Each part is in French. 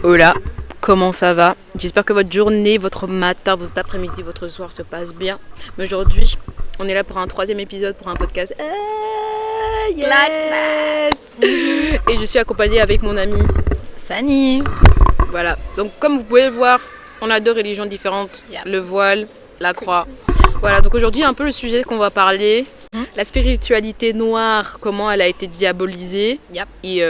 Hola, comment ça va? J'espère que votre journée, votre matin, votre après-midi, votre soir se passe bien. Mais aujourd'hui, on est là pour un 3e épisode, pour un podcast. Yes! Et je suis accompagnée avec mon ami Sani. Voilà, donc comme vous pouvez le voir, on a 2 religions différentes, le voile, la croix. Voilà, donc aujourd'hui un peu le sujet qu'on va parler, la spiritualité noire, comment elle a été diabolisée. Et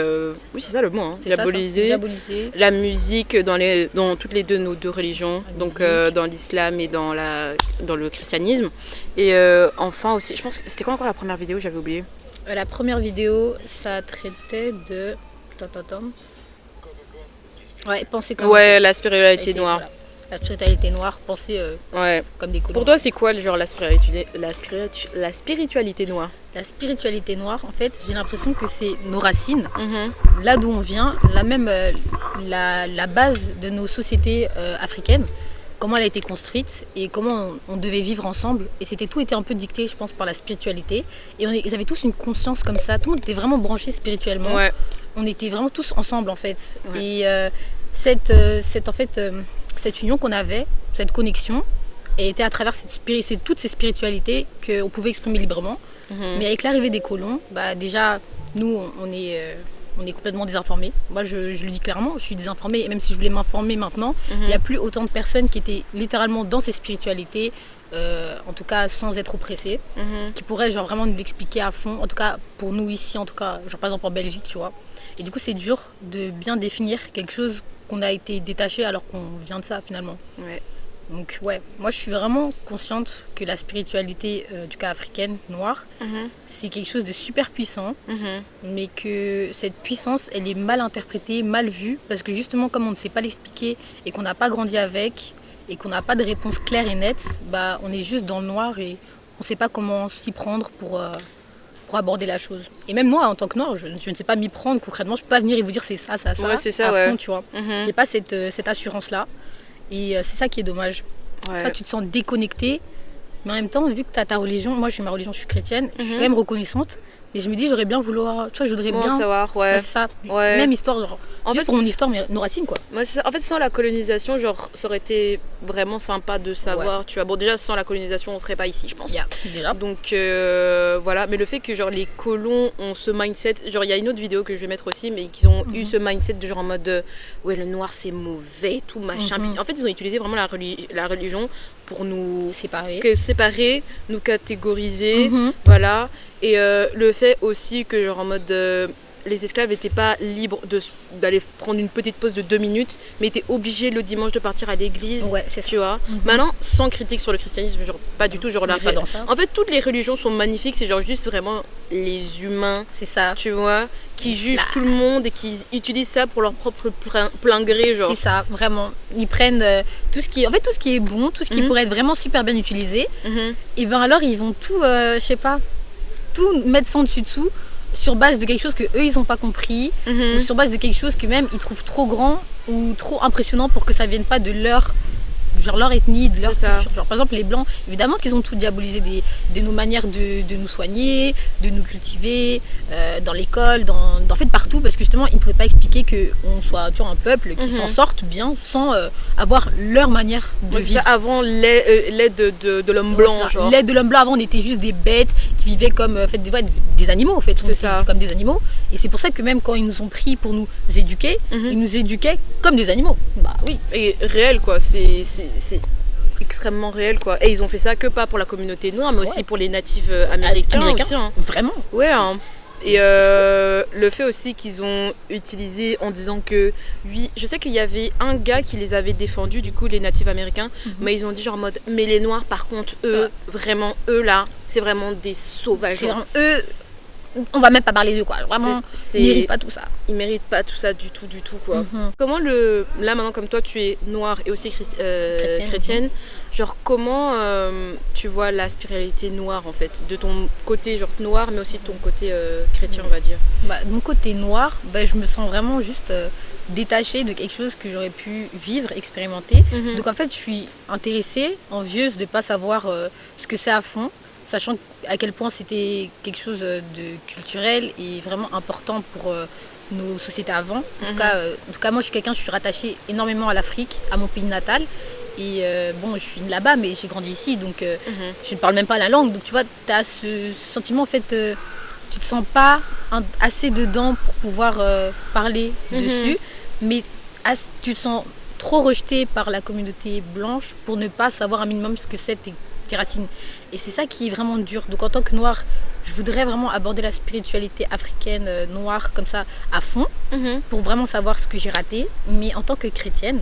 oui, c'est ça le mot, hein, diabolisée. La musique dans toutes les nos 2 religions, donc dans l'islam et dans le christianisme. Et enfin aussi, je pense que c'était quoi encore la première vidéo, j'avais oublié. La première vidéo, ça traitait de... Ouais, penser comme... Ouais, la spiritualité noire. Voilà. La spiritualité noire, penser comme des colons. Pour toi, c'est quoi genre la spiritualité noire? La spiritualité noire, en fait, j'ai l'impression que c'est nos racines, là d'où on vient, la base de nos sociétés africaines, comment elle a été construite et comment on devait vivre ensemble. Et tout était un peu dicté, je pense, par la spiritualité. Et ils avaient tous une conscience comme ça, tout le monde était vraiment branché spirituellement. Ouais. On était vraiment tous ensemble, en fait. Ouais. Et cette union qu'on avait, cette connexion, était à travers toutes ces spiritualités qu'on pouvait exprimer librement. Mais avec l'arrivée des colons, déjà, nous, on est complètement désinformés. Moi, je le dis clairement, je suis désinformée. Et même si je voulais m'informer maintenant, il n'y a plus autant de personnes qui étaient littéralement dans ces spiritualités, en tout cas sans être oppressées, qui pourraient genre, vraiment nous l'expliquer à fond. En tout cas, pour nous ici, en tout cas, genre, par exemple en Belgique, tu vois. Et du coup, c'est dur de bien définir quelque chose qu'on a été détaché alors qu'on vient de ça finalement. Ouais. Donc ouais, moi je suis vraiment consciente que la spiritualité du cas africaine, noire, c'est quelque chose de super puissant, mais que cette puissance, elle est mal interprétée, mal vue, parce que justement comme on ne sait pas l'expliquer et qu'on n'a pas grandi avec, et qu'on n'a pas de réponse claire et nette, on est juste dans le noir et on ne sait pas comment s'y prendre pour aborder la chose. Et même moi, en tant que noire, je ne sais pas m'y prendre concrètement, je peux pas venir et vous dire c'est ça, ouais, c'est ça, à fond, tu vois. J'ai pas cette assurance-là. Et c'est ça qui est dommage. Ouais. Toi, tu te sens déconnecté, mais en même temps, vu que tu as ta religion, moi j'ai ma religion, je suis chrétienne, je suis quand même reconnaissante, mais je me dis, j'aurais bien vouloir, tu vois, je voudrais bien savoir, ouais. C'est ça, même histoire, genre, en fait, pour mon histoire, mais nos racines, quoi. Ouais, c'est ça. En fait, sans la colonisation, genre, ça aurait été vraiment sympa de savoir, tu vois. Bon, déjà, sans la colonisation, on serait pas ici, je pense. Déjà. Donc, voilà. Mais le fait que, genre, les colons ont ce mindset, genre, il y a une autre vidéo que je vais mettre aussi, mais qu'ils ont eu ce mindset de genre en mode, ouais, le noir, c'est mauvais, tout machin. Puis, en fait, ils ont utilisé vraiment la religion pour nous séparer, nous catégoriser, voilà. Et le fait aussi que, genre, en mode... les esclaves n'étaient pas libres d'aller prendre une petite pause de 2 minutes, mais étaient obligés le dimanche de partir à l'église, tu vois. Maintenant, sans critique sur le christianisme, genre pas du tout, genre en fait, toutes les religions sont magnifiques, c'est genre juste vraiment les humains, c'est ça, tu vois, qui jugent tout le monde et qui utilisent ça pour leur propre plein gré, genre. C'est ça, vraiment. Ils prennent tout ce qui est bon, tout ce qui pourrait être vraiment super bien utilisé, et ben alors ils vont tout, je sais pas, tout mettre sans dessus-dessous, sur base de quelque chose que eux ils n'ont pas compris, ou sur base de quelque chose que même ils trouvent trop grand ou trop impressionnant pour que ça vienne pas de leur ethnie, de leur culture. Genre, par exemple, les blancs, évidemment qu'ils ont tout diabolisé de nos manières de nous soigner, de nous cultiver, dans l'école, en fait partout, parce que justement ils ne pouvaient pas expliquer qu'on soit, tu vois, un peuple qui s'en sorte bien sans avoir leur manière de vivre. Ça, avant l'aide de l'homme blanc. L'aide de l'homme blanc, avant on était juste des bêtes qui vivaient comme des animaux en fait. On était comme des animaux. Et c'est pour ça que même quand ils nous ont pris pour nous éduquer, ils nous éduquaient comme des animaux. Bah oui. Et réel quoi, c'est extrêmement réel quoi. Et ils ont fait ça que pas pour la communauté noire, mais aussi pour les natifs américains aussi. Hein. Vraiment. Ouais. Hein. Et le fait aussi qu'ils ont utilisé en disant que, oui, je sais qu'il y avait un gars qui les avait défendus, du coup les natifs américains, mais ils ont dit genre en mode, mais les noirs par contre, eux, vraiment, eux là, c'est vraiment des sauvages. C'est vraiment eux. On va même pas parler d'eux quoi, vraiment, ils méritent pas tout ça. Ils méritent pas tout ça du tout quoi. Comment là maintenant comme toi tu es noire et aussi chrétienne, genre comment tu vois la spiritualité noire en fait, de ton côté genre noir mais aussi de ton côté chrétien on va dire. De mon côté noir, je me sens vraiment juste détachée de quelque chose que j'aurais pu vivre, expérimenter. Donc en fait je suis intéressée, envieuse de pas savoir ce que c'est à fond. sachant à quel point c'était quelque chose de culturel et vraiment important pour nos sociétés avant. En tout cas, moi, je suis rattachée énormément à l'Afrique, à mon pays natal. Et bon, je suis là-bas, mais j'ai grandi ici, donc je ne parle même pas la langue. Donc tu vois, tu as ce sentiment, en fait, tu te sens pas assez dedans pour pouvoir parler dessus, mais tu te sens trop rejeté par la communauté blanche pour ne pas savoir un minimum ce que c'est tes racines. Et c'est ça qui est vraiment dur. Donc en tant que noire, je voudrais vraiment aborder la spiritualité africaine noire comme ça à fond, pour vraiment savoir ce que j'ai raté. Mais en tant que chrétienne,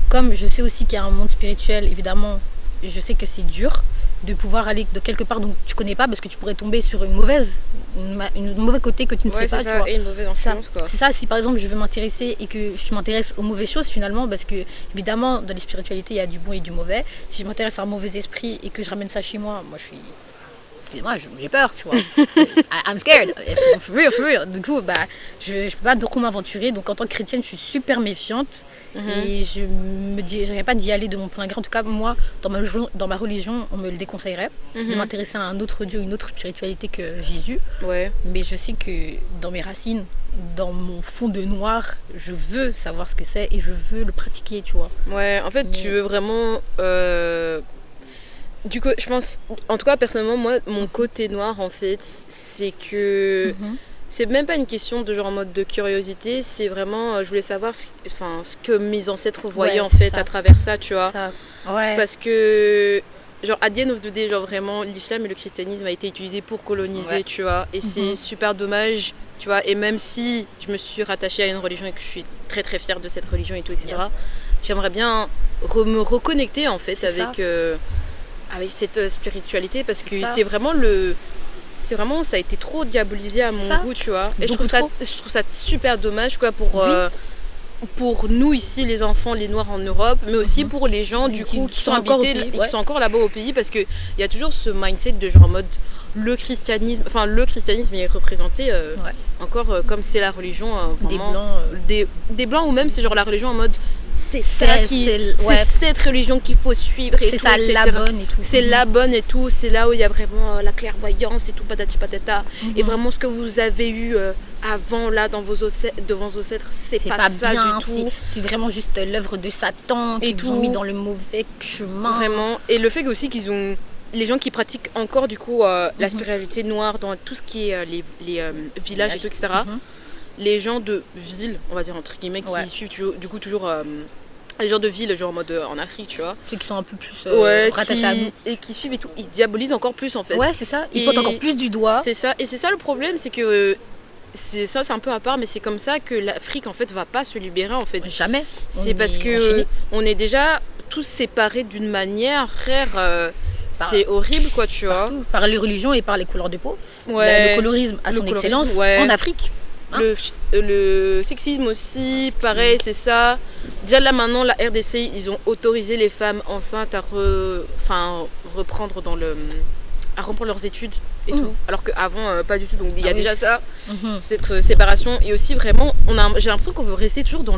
comme je sais aussi qu'il y a un monde spirituel, évidemment, je sais que c'est dur de pouvoir aller de quelque part dont tu connais pas, parce que tu pourrais tomber sur une mauvais côté que tu ne sais pas. C'est ça, et une mauvaise influence, quoi. C'est ça, si par exemple je veux m'intéresser et que je m'intéresse aux mauvaises choses finalement, parce que évidemment dans les spiritualités il y a du bon et du mauvais. Si je m'intéresse à un mauvais esprit et que je ramène ça chez moi, moi je suis... Excusez-moi, j'ai peur, tu vois. I'm scared, for real. Du coup, je peux pas trop m'aventurer. Donc, en tant que chrétienne, je suis super méfiante. Et je me dirais pas d'y aller de mon plein gré. En tout cas, moi, dans ma religion, on me le déconseillerait de m'intéresser à un autre Dieu, une autre spiritualité que Jésus. Ouais. Mais je sais que dans mes racines, dans mon fond de noir, je veux savoir ce que c'est et je veux le pratiquer, tu vois. Ouais, en fait, tu veux vraiment... Du coup, je pense, en tout cas personnellement, moi, mon côté noir, en fait, c'est que c'est même pas une question de genre en mode de curiosité, c'est vraiment, je voulais savoir ce que mes ancêtres voyaient en fait à travers ça, tu vois. Ouais. Parce que, genre, at the end of the day, genre vraiment, l'islam et le christianisme a été utilisé pour coloniser, tu vois. Et c'est super dommage, tu vois. Et même si je me suis rattachée à une religion et que je suis très très fière de cette religion et tout, etc., j'aimerais bien me reconnecter en fait avec cette spiritualité, parce que c'est vraiment ça a été trop diabolisé à mon goût, tu vois. Et je trouve ça super dommage, quoi, pour nous ici, les enfants, les noirs en Europe, mais aussi pour les gens du coup qui sont habités et qui sont encore là-bas au pays, parce que il y a toujours ce mindset de genre en mode le christianisme est représenté encore comme c'est la religion vraiment, des blancs, ou même c'est genre la religion en mode c'est cette religion qu'il faut suivre et c'est tout, ça, etc. la bonne et tout. C'est la bonne et tout, c'est là où il y a vraiment la clairvoyance et tout, patati patata. Et vraiment ce que vous avez eu avant là devant vos ancêtres, c'est pas ça bien, du tout. C'est vraiment juste l'œuvre de Satan qui vous ont mis dans le mauvais chemin. Vraiment. Et le fait aussi qu'ils ont les gens qui pratiquent encore du coup la spiritualité noire dans tout ce qui est les villages et tout, etc. Les gens de ville, on va dire entre guillemets, qui suivent toujours les gens de ville, genre en mode en Afrique, tu vois. Ceux qui sont un peu plus rattachés à nous. Et qui suivent et tout, ils diabolisent encore plus en fait. Ouais, c'est ça. Ils pointent encore plus du doigt. C'est ça. Et c'est ça le problème, c'est que c'est un peu à part, mais c'est comme ça que l'Afrique en fait va pas se libérer en fait. Jamais. C'est parce que on est déjà tous séparés d'une manière rare. C'est horrible, quoi, tu vois. Par les religions et par les couleurs de peau. Le colorisme a son excellence en Afrique. Le sexisme aussi, pareil, c'est ça. Déjà là maintenant, la RDC, ils ont autorisé les femmes enceintes à reprendre leurs études et tout, alors qu'avant pas du tout. Donc il y a déjà ça, cette séparation. Et aussi vraiment, j'ai l'impression qu'on veut rester toujours dans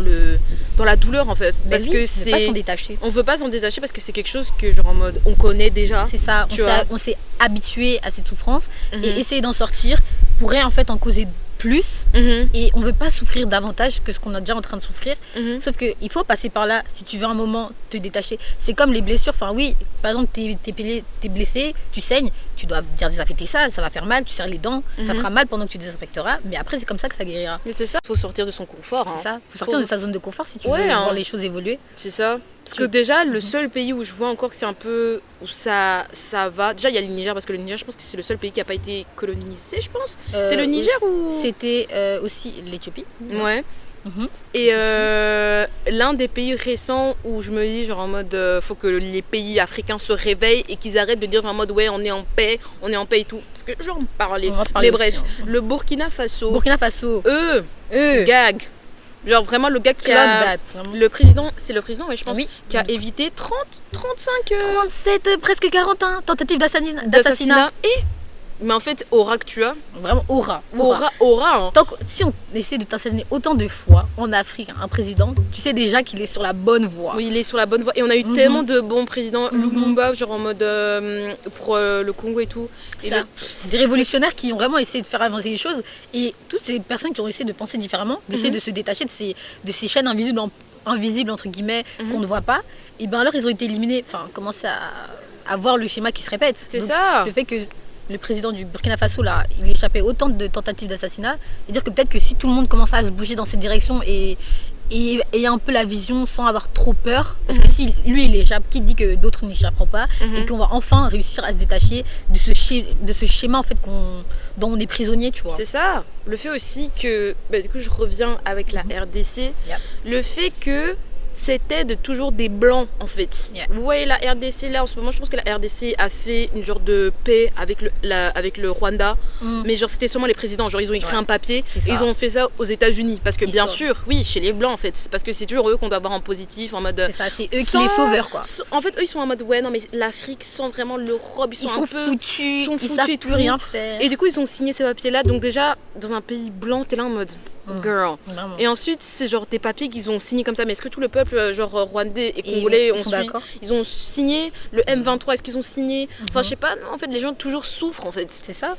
la douleur en fait, parce que on veut pas s'en détacher. On veut pas s'en détacher parce que c'est quelque chose que genre en mode on connaît déjà. C'est ça, on s'est habitué à cette souffrance et essayer d'en sortir pourrait en fait en causer plus et on veut pas souffrir davantage que ce qu'on est déjà en train de souffrir. Sauf que il faut passer par là si tu veux un moment te détacher. C'est comme les blessures, par exemple t'es blessé, tu saignes, tu dois bien désinfecter ça va faire mal, tu serres les dents, ça fera mal pendant que tu désinfecteras, mais après c'est comme ça que ça guérira. Mais c'est ça, faut sortir de son confort. C'est ça, faut sortir de sa zone de confort si tu veux voir les choses évoluer. C'est ça. Parce que déjà, le seul pays où je vois encore que c'est un peu... où ça va... Déjà, il y a le Niger, parce que le Niger, je pense que c'est le seul pays qui n'a pas été colonisé, je pense. C'est le Niger ou... C'était aussi l'Éthiopie. Ouais. Et l'un des pays récents où je me dis, genre en mode... faut que les pays africains se réveillent et qu'ils arrêtent de dire en mode, ouais, on est en paix et tout. Parce que genre, on parlait. Mais bref, le Burkina Faso... Gag. Genre vraiment le gars qui le président, ouais, je pense, qui a évité 35 37, presque 40 tentatives d'assassinat. Et Mais en fait, aura que tu as. Vraiment, aura. Aura. Hein. Si on essaie de t'assassiner autant de fois en Afrique, un président, tu sais déjà qu'il est sur la bonne voie. Oui, il est sur la bonne voie. Et on a eu tellement de bons présidents. Lumumba, genre en mode pour le Congo et tout. Et des révolutionnaires qui ont vraiment essayé de faire avancer les choses. Et toutes ces personnes qui ont essayé de penser différemment, d'essayer de se détacher de ces chaînes invisibles entre guillemets, qu'on ne voit pas, et bien alors ils ont été éliminés. Enfin, commencer à voir le schéma qui se répète. C'est ça. Le fait que le président du Burkina Faso, là, il échappait autant de tentatives d'assassinat, c'est-à-dire que peut-être que si tout le monde commençait à se bouger dans cette direction et un peu la vision sans avoir trop peur, parce que si lui il échappe, qui dit que d'autres n'échapperont pas, et qu'on va enfin réussir à se détacher de ce schéma en fait dont on est prisonnier, tu vois. C'est ça. Le fait aussi que, du coup je reviens avec la RDC, le fait que c'était toujours des blancs en fait. Vous voyez la RDC là en ce moment, je pense que la RDC a fait une genre de paix avec le Rwanda, mais genre c'était seulement les présidents, genre ils ont écrit un papier et ils ont fait ça aux États-Unis parce que bien sûr, oui, chez les blancs en fait, parce que c'est toujours eux qu'on doit avoir en positif, en mode. C'est ça, c'est eux qui les sauveurs quoi. En fait, eux ils sont en mode ouais non mais l'Afrique sans vraiment l'Europe, ils sont un peu foutus, ils savent et plus rien faire. Et du coup ils ont signé ces papiers là, donc déjà dans un pays blanc t'es là en mode girl. Vraiment. Et ensuite, c'est genre des papiers qu'ils ont signés comme ça. Mais est-ce que tout le peuple, genre rwandais et congolais, ils ont signé le M23? Est-ce qu'ils ont signé? Enfin, je sais pas. Non, en fait, les gens toujours souffrent en fait. C'est ça.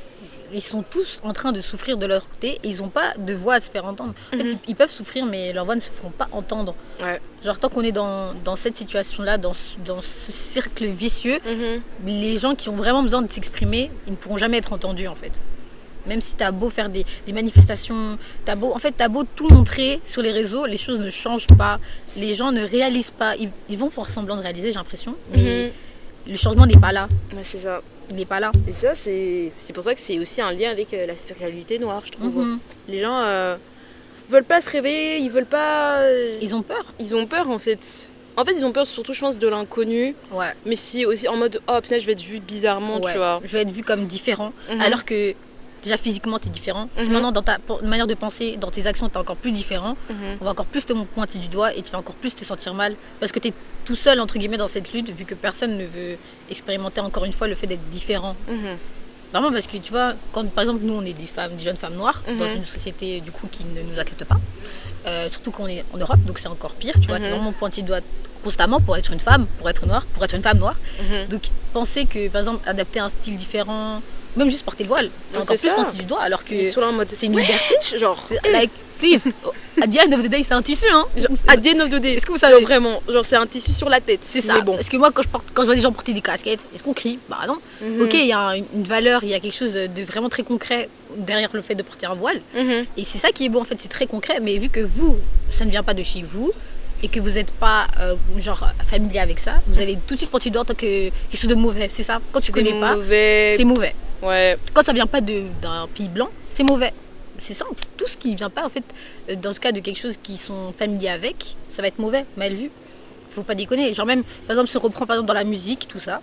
Ils sont tous en train de souffrir de leur côté et ils n'ont pas de voix à se faire entendre. En fait, ils peuvent souffrir, mais leurs voix ne se feront pas entendre. Ouais. Genre, tant qu'on est dans cette situation-là, dans ce cercle vicieux, les gens qui ont vraiment besoin de s'exprimer, ils ne pourront jamais être entendus en fait. Même si t'as beau faire des manifestations, t'as beau tout montrer sur les réseaux, les choses ne changent pas. Les gens ne réalisent pas. Ils vont faire semblant de réaliser, j'ai l'impression. Mais le changement n'est pas là. Ouais, c'est ça. Il n'est pas là. Et ça, c'est pour ça que c'est aussi un lien avec la spiritualité noire, je trouve. Les gens veulent pas se réveiller, ils veulent pas... Ils ont peur. Ils ont peur, en fait. En fait, ils ont peur surtout, je pense, de l'inconnu. Ouais. Mais si aussi en mode, oh putain, je vais être vue bizarrement, tu vois. Je vais être vue comme différent. Alors que... Déjà physiquement t'es différent. Si maintenant dans ta manière de penser, dans tes actions t'es encore plus différent, on va encore plus te pointer du doigt et tu vas encore plus te sentir mal parce que t'es tout seul entre guillemets dans cette lutte vu que personne ne veut expérimenter encore une fois le fait d'être différent. Vraiment parce que tu vois, quand par exemple nous on est des jeunes femmes noires dans une société du coup qui ne nous accepte pas, surtout quand on est en Europe donc c'est encore pire, tu vois, t'es vraiment pointé du doigt constamment pour être une femme, pour être noire, pour être une femme noire. Donc penser que par exemple adapter un style différent, même juste porter le voile, t'es encore plus pointé du doigt alors que c'est une liberté. Genre, like, please, at the end of the day, c'est un tissu, hein. At the end of the day, est-ce que vous savez vraiment, genre c'est un tissu sur la tête. C'est ça. Bon. Parce que moi, quand je vois des gens porter des casquettes, est-ce qu'on crie? Bah non. Ok, il y a une valeur, il y a quelque chose de vraiment très concret derrière le fait de porter un voile. Et c'est ça qui est beau en fait, c'est très concret. Mais vu que vous, ça ne vient pas de chez vous, et que vous n'êtes pas genre familier avec ça, vous allez tout de suite porter du doigt en tant que quelque chose de mauvais, c'est ça. Quand tu connais pas, c'est mauvais. Ouais. Quand ça vient pas d'un pays blanc, c'est mauvais. C'est simple. Tout ce qui vient pas en fait, dans ce cas de quelque chose qui sont familiers avec, ça va être mauvais, mal vu. Faut pas déconner. Genre même, par exemple, si on reprend par exemple dans la musique, tout ça.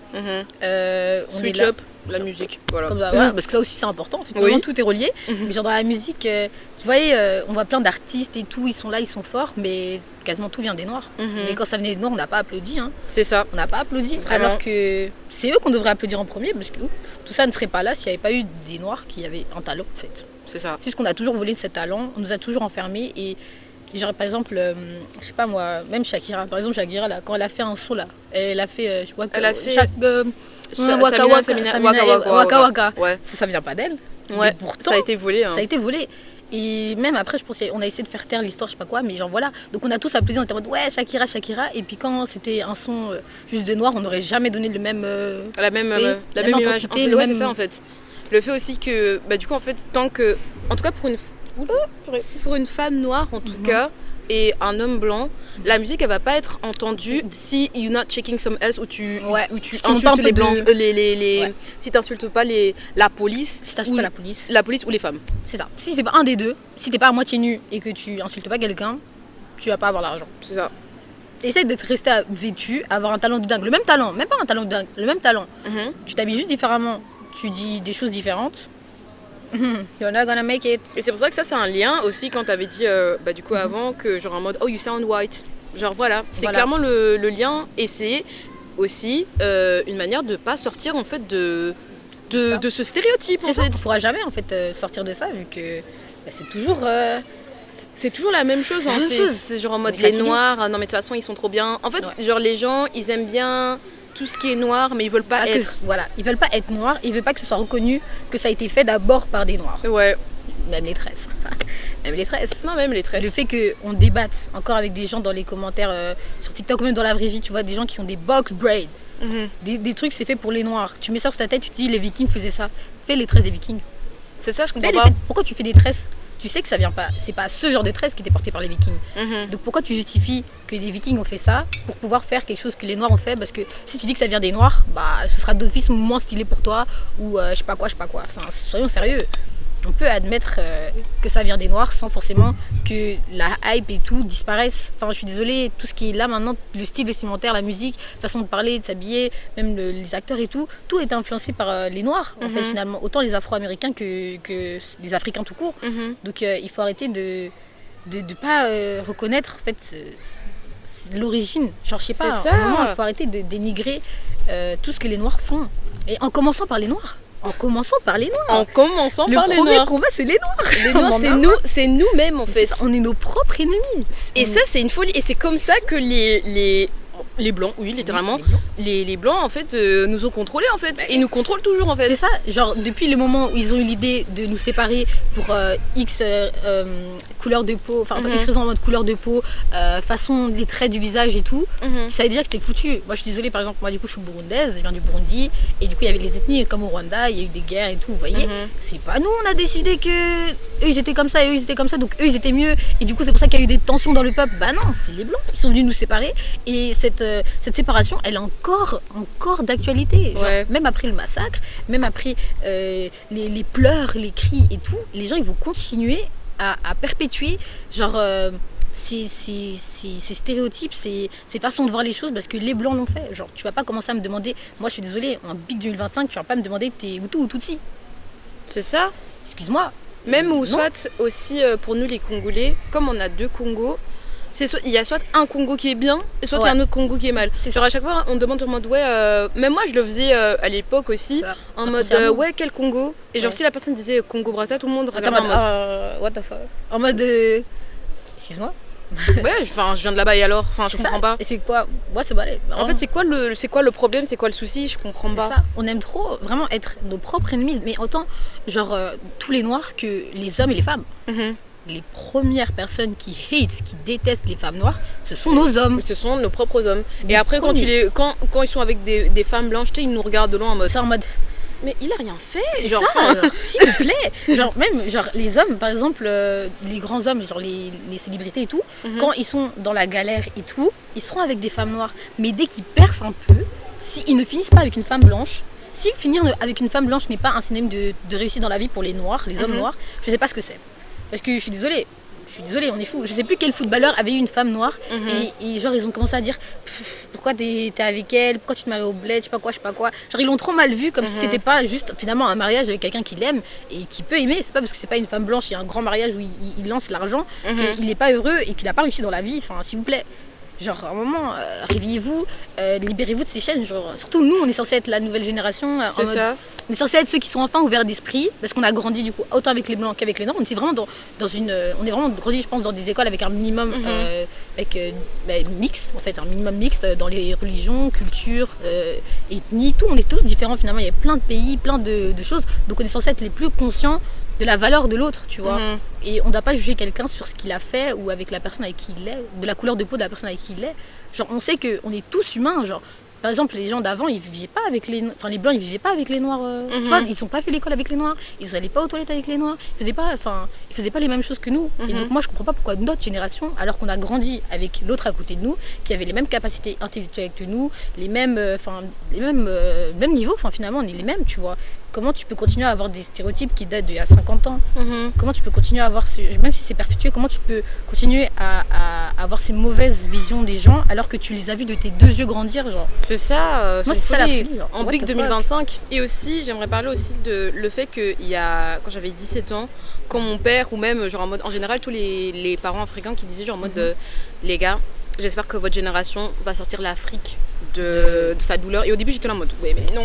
Switch up, la musique, voilà. Comme ça, voilà, parce que ça aussi c'est important. En fait, vraiment tout est relié. Mais genre dans la musique, tu voyez, on voit plein d'artistes et tout, ils sont là, ils sont forts, mais quasiment tout vient des Noirs. Mais quand ça venait des Noirs, on n'a pas applaudi. Hein. C'est ça. On n'a pas applaudi. Vraiment. Alors que c'est eux qu'on devrait applaudir en premier, parce que tout ça ne serait pas là s'il n'y avait pas eu des Noirs qui avaient un talent en fait. C'est ça. C'est ce qu'on a toujours volé de ce talent, on nous a toujours enfermés et genre par exemple, je sais pas moi, même Shakira, par exemple Shakira là, quand elle a fait un son là, elle a fait, je vois que elle a fait Waka Waka. Ouais. Ça vient pas d'elle. Ouais. Mais pourtant, ça a été volé. Hein. Ça a été volé. Et même après, je pensais, on a essayé de faire taire l'histoire, je sais pas quoi, mais genre voilà. Donc on a tous applaudi, on était en mode ouais, Shakira. Et puis quand c'était un son juste de noir, on n'aurait jamais donné le même. La même intensité. Ouais, c'est ça en fait. Le fait aussi que, du coup, en fait, tant que. En tout cas, pour une femme noire, en tout cas, et un homme blanc, la musique, elle va pas être entendue si you're not checking some else, ou tu insultes les blancs. Si t'insultes pas la police. Si t'insultes pas la police. La police ou les femmes. C'est ça. Si c'est pas un des deux, si t'es pas à moitié nu et que tu insultes pas quelqu'un, tu vas pas avoir l'argent. C'est ça. Essaye d'être resté vêtu, avoir un talent de dingue. Le même talent, même pas un talent de dingue, le même talent. Tu t'habilles juste différemment, tu dis des choses différentes. You're not gonna make it. Et c'est pour ça que ça, c'est un lien aussi quand t'avais dit, du coup, avant, que genre en mode, oh, you sound white. Genre voilà, c'est clairement le lien. Et c'est aussi une manière de pas sortir en fait de de ce stéréotype, c'est en ça, fait. on pourra jamais en fait sortir de ça vu que c'est toujours C'est toujours la même chose, en même fait. chose. C'est genre en mode, On est les fatigué. noirs, non mais de toute façon, ils sont trop bien. En fait, genre, les gens, ils aiment bien tout ce qui est noir, mais ils veulent pas être. Voilà, ils veulent pas être noirs, ils veulent pas que ce soit reconnu que ça a été fait d'abord par des noirs. Ouais. Même les tresses. Même les tresses. Non, même les tresses. Le fait qu'on débatte encore avec des gens dans les commentaires sur TikTok ou même dans la vraie vie, tu vois, des gens qui ont des box braids. Des trucs, c'est fait pour les noirs. Tu mets ça sur ta tête, tu te dis les vikings faisaient ça. Fais les tresses des vikings. C'est ça, je comprends Fais pas. pourquoi tu fais des tresses? Tu sais que ça vient pas, c'est pas ce genre de tresses qui était porté par les vikings. Donc pourquoi tu justifies que les vikings ont fait ça pour pouvoir faire quelque chose que les noirs ont fait? Parce que si tu dis que ça vient des noirs, bah ce sera d'office moins stylé pour toi ou je sais pas quoi. Enfin, soyons sérieux. On peut admettre que ça vient des noirs sans forcément que la hype et tout disparaisse. Enfin, je suis désolée, tout ce qui est là maintenant, le style vestimentaire, la musique, la façon de parler, de s'habiller, même les acteurs et tout est influencé par les noirs, en fait, finalement. Autant les Afro-Américains que les Africains tout court. Donc, il faut arrêter de pas reconnaître, en fait, l'origine. Genre, je sais pas, C'est à un ça. moment, il faut arrêter de dénigrer tout ce que les noirs font. Et en commençant par les noirs. En commençant par les noirs. En commençant Le par les premier noirs. combat, c'est les noirs. Les noirs, c'est nous-mêmes, en fait. On est nos propres ennemis. Et ça, c'est une folie. Et c'est comme ça que les blancs, oui, littéralement, les blancs, en fait, nous ont contrôlés, en fait. Et nous contrôlent toujours, en fait. C'est ça, genre depuis le moment où ils ont eu l'idée de nous séparer pour X couleur de peau, enfin X raison en mode couleur de peau, façon, les traits du visage et tout, ça veut dire que c'était foutu. Moi je suis désolée, par exemple, moi du coup je suis burundaise, je viens du Burundi, et du coup il y avait les ethnies comme au Rwanda, il y a eu des guerres et tout, vous voyez. C'est pas nous, on a décidé que eux ils étaient comme ça et eux ils étaient comme ça, donc eux ils étaient mieux, et du coup c'est pour ça qu'il y a eu des tensions dans le peuple. Bah non, c'est les blancs, ils sont venus nous séparer, et cette séparation, elle est encore d'actualité. Genre, même après le massacre, même après les pleurs, les cris et tout, les gens ils vont continuer à perpétuer genre ces stéréotypes, ces façons de voir les choses parce que les blancs l'ont fait. Genre tu vas pas commencer à me demander, moi je suis désolée, en Big 2025, tu vas pas me demander t'es Hutu ou Tutsi. C'est ça. Excuse-moi. Même ou soit aussi pour nous les Congolais, comme on a deux Congos, il y a soit un Congo qui est bien et soit il y a un autre Congo qui est mal. Genre à chaque fois on demande en mode même moi je le faisais à l'époque aussi en mode quel Congo, et genre si la personne disait Congo Brazza, tout le monde regardait en mode what the fuck, en mode excuse-moi. Je viens de là-bas et alors, je comprends pas. Et c'est quoi? Moi c'est balai. En fait c'est quoi le problème, c'est quoi le souci, je comprends pas. Ça. On aime trop vraiment être nos propres ennemis, mais autant genre tous les noirs que les hommes et les femmes. Les premières personnes qui détestent les femmes noires, ce sont nos hommes. Ce sont nos propres hommes. Et après, quand ils sont avec des femmes blanches, ils nous regardent de loin en mode. C'est en mode. Mais il a rien fait. C'est genre, s'il vous plaît. Genre, même genre, les hommes, par exemple, les grands hommes, genre les célébrités et tout, quand ils sont dans la galère et tout, ils seront avec des femmes noires. Mais dès qu'ils percent un peu, s'ils ne finissent pas avec une femme blanche, si finir avec une femme blanche n'est pas un synonyme de réussite dans la vie pour les noirs, les hommes noirs, je sais pas ce que c'est. Parce que je suis désolée, on est fou. Je sais plus quel footballeur avait eu une femme noire et genre ils ont commencé à dire pourquoi t'es avec elle, pourquoi tu te maries au bled, je sais pas quoi. Genre ils l'ont trop mal vu comme si c'était pas juste finalement un mariage avec quelqu'un qu'il aime et qui peut aimer. C'est pas parce que c'est pas une femme blanche, il y a un grand mariage où il lance l'argent qu'il est pas heureux et qu'il a pas réussi dans la vie. Enfin s'il vous plaît. Genre à un moment, réveillez-vous, libérez-vous de ces chaînes. Genre, surtout nous, on est censé être la nouvelle génération. C'est ça. On est censé être ceux qui sont enfin ouverts d'esprit, parce qu'on a grandi du coup autant avec les blancs qu'avec les noirs. On est vraiment on est vraiment grandi, je pense, dans des écoles avec un minimum mixte, en fait, un minimum mixte dans les religions, cultures, ethnies, tout. On est tous différents finalement. Il y a plein de pays, plein de choses. Donc on est censé être les plus conscients de la valeur de l'autre, tu vois. Et on ne doit pas juger quelqu'un sur ce qu'il a fait ou avec la personne avec qui il est, de la couleur de peau de la personne avec qui il est. Genre, on sait qu'on est tous humains, genre. Par exemple, les gens d'avant, ils vivaient pas avec les blancs, ils vivaient pas avec les noirs. Tu vois, ils ont pas fait l'école avec les noirs, ils n'allaient pas aux toilettes avec les noirs, ils faisaient pas les mêmes choses que nous. Et donc moi, je comprends pas pourquoi notre génération, alors qu'on a grandi avec l'autre à côté de nous, qui avait les mêmes capacités intellectuelles que nous, les mêmes niveaux, finalement, on est les mêmes, tu vois. Comment tu peux continuer à avoir des stéréotypes qui datent d'il y a 50 ans? Comment tu peux continuer à avoir, même si c'est perpétué, comment tu peux continuer à avoir ces mauvaises visions des gens alors que tu les as vus de tes deux yeux grandir, genre? C'est ça, moi c'est ça la folie. En Big 2025. Et aussi, j'aimerais parler aussi de le fait que quand j'avais 17 ans, quand mon père ou même genre en général tous les parents africains qui disaient genre en mode les gars, j'espère que votre génération va sortir l'Afrique de sa douleur. Et au début, j'étais là en mode, ouais, mais non,